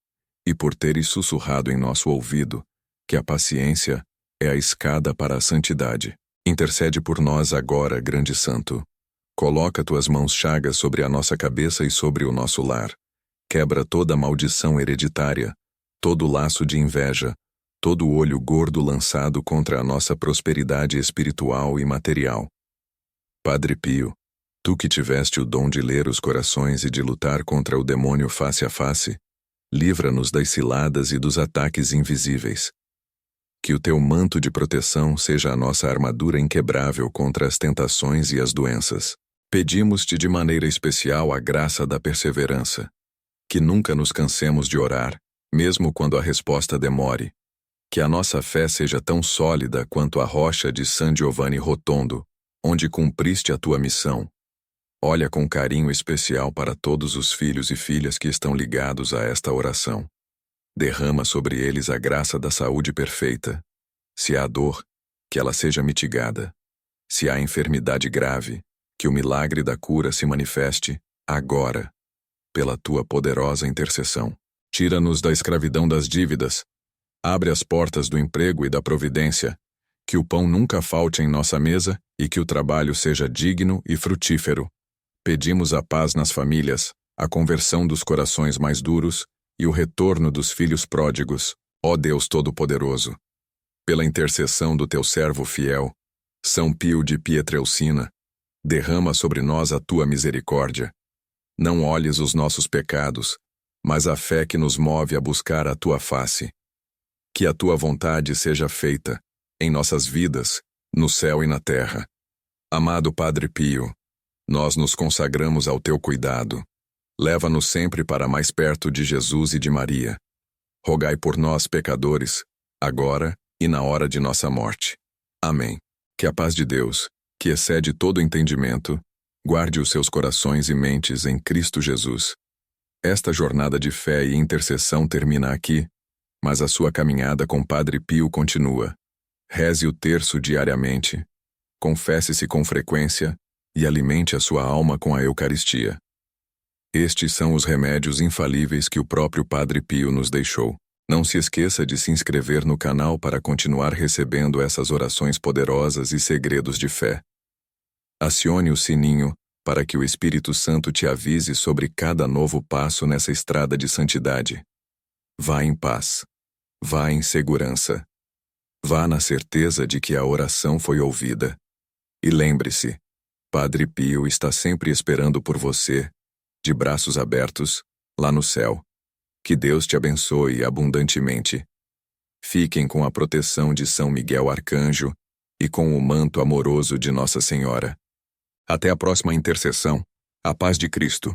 e por teres sussurrado em nosso ouvido que a paciência é a escada para a santidade. Intercede por nós agora, grande santo. Coloca tuas mãos chagas sobre a nossa cabeça e sobre o nosso lar. Quebra toda maldição hereditária, todo laço de inveja, todo olho gordo lançado contra a nossa prosperidade espiritual e material. Padre Pio, tu que tiveste o dom de ler os corações e de lutar contra o demônio face a face, livra-nos das ciladas e dos ataques invisíveis. Que o teu manto de proteção seja a nossa armadura inquebrável contra as tentações e as doenças. Pedimos-te de maneira especial a graça da perseverança. Que nunca nos cansemos de orar, mesmo quando a resposta demore. Que a nossa fé seja tão sólida quanto a rocha de San Giovanni Rotondo, onde cumpriste a tua missão. Olha com carinho especial para todos os filhos e filhas que estão ligados a esta oração. Derrama sobre eles a graça da saúde perfeita. Se há dor, que ela seja mitigada. Se há enfermidade grave, Que o milagre da cura se manifeste, agora, pela tua poderosa intercessão. Tira-nos da escravidão das dívidas. Abre as portas do emprego e da providência. Que o pão nunca falte em nossa mesa e que o trabalho seja digno e frutífero. Pedimos a paz nas famílias, a conversão dos corações mais duros e o retorno dos filhos pródigos, ó Deus Todo-Poderoso. Pela intercessão do teu servo fiel, São Pio de Pietrelcina, derrama sobre nós a tua misericórdia. Não olhes os nossos pecados, mas a fé que nos move a buscar a tua face. Que a tua vontade seja feita, em nossas vidas, no céu e na terra. Amado Padre Pio, nós nos consagramos ao teu cuidado. Leva-nos sempre para mais perto de Jesus e de Maria. Rogai por nós, pecadores, agora e na hora de nossa morte. Amém. Que a paz de Deus, que excede todo entendimento, guarde os seus corações e mentes em Cristo Jesus. Esta jornada de fé e intercessão termina aqui, mas a sua caminhada com Padre Pio continua. Reze o terço diariamente, confesse-se com frequência e alimente a sua alma com a Eucaristia. Estes são os remédios infalíveis que o próprio Padre Pio nos deixou. Não se esqueça de se inscrever no canal para continuar recebendo essas orações poderosas e segredos de fé. Acione o sininho para que o Espírito Santo te avise sobre cada novo passo nessa estrada de santidade. Vá em paz. Vá em segurança. Vá na certeza de que a oração foi ouvida. E lembre-se, Padre Pio está sempre esperando por você, de braços abertos, lá no céu. Que Deus te abençoe abundantemente. Fiquem com a proteção de São Miguel Arcanjo e com o manto amoroso de Nossa Senhora. Até a próxima intercessão. A paz de Cristo.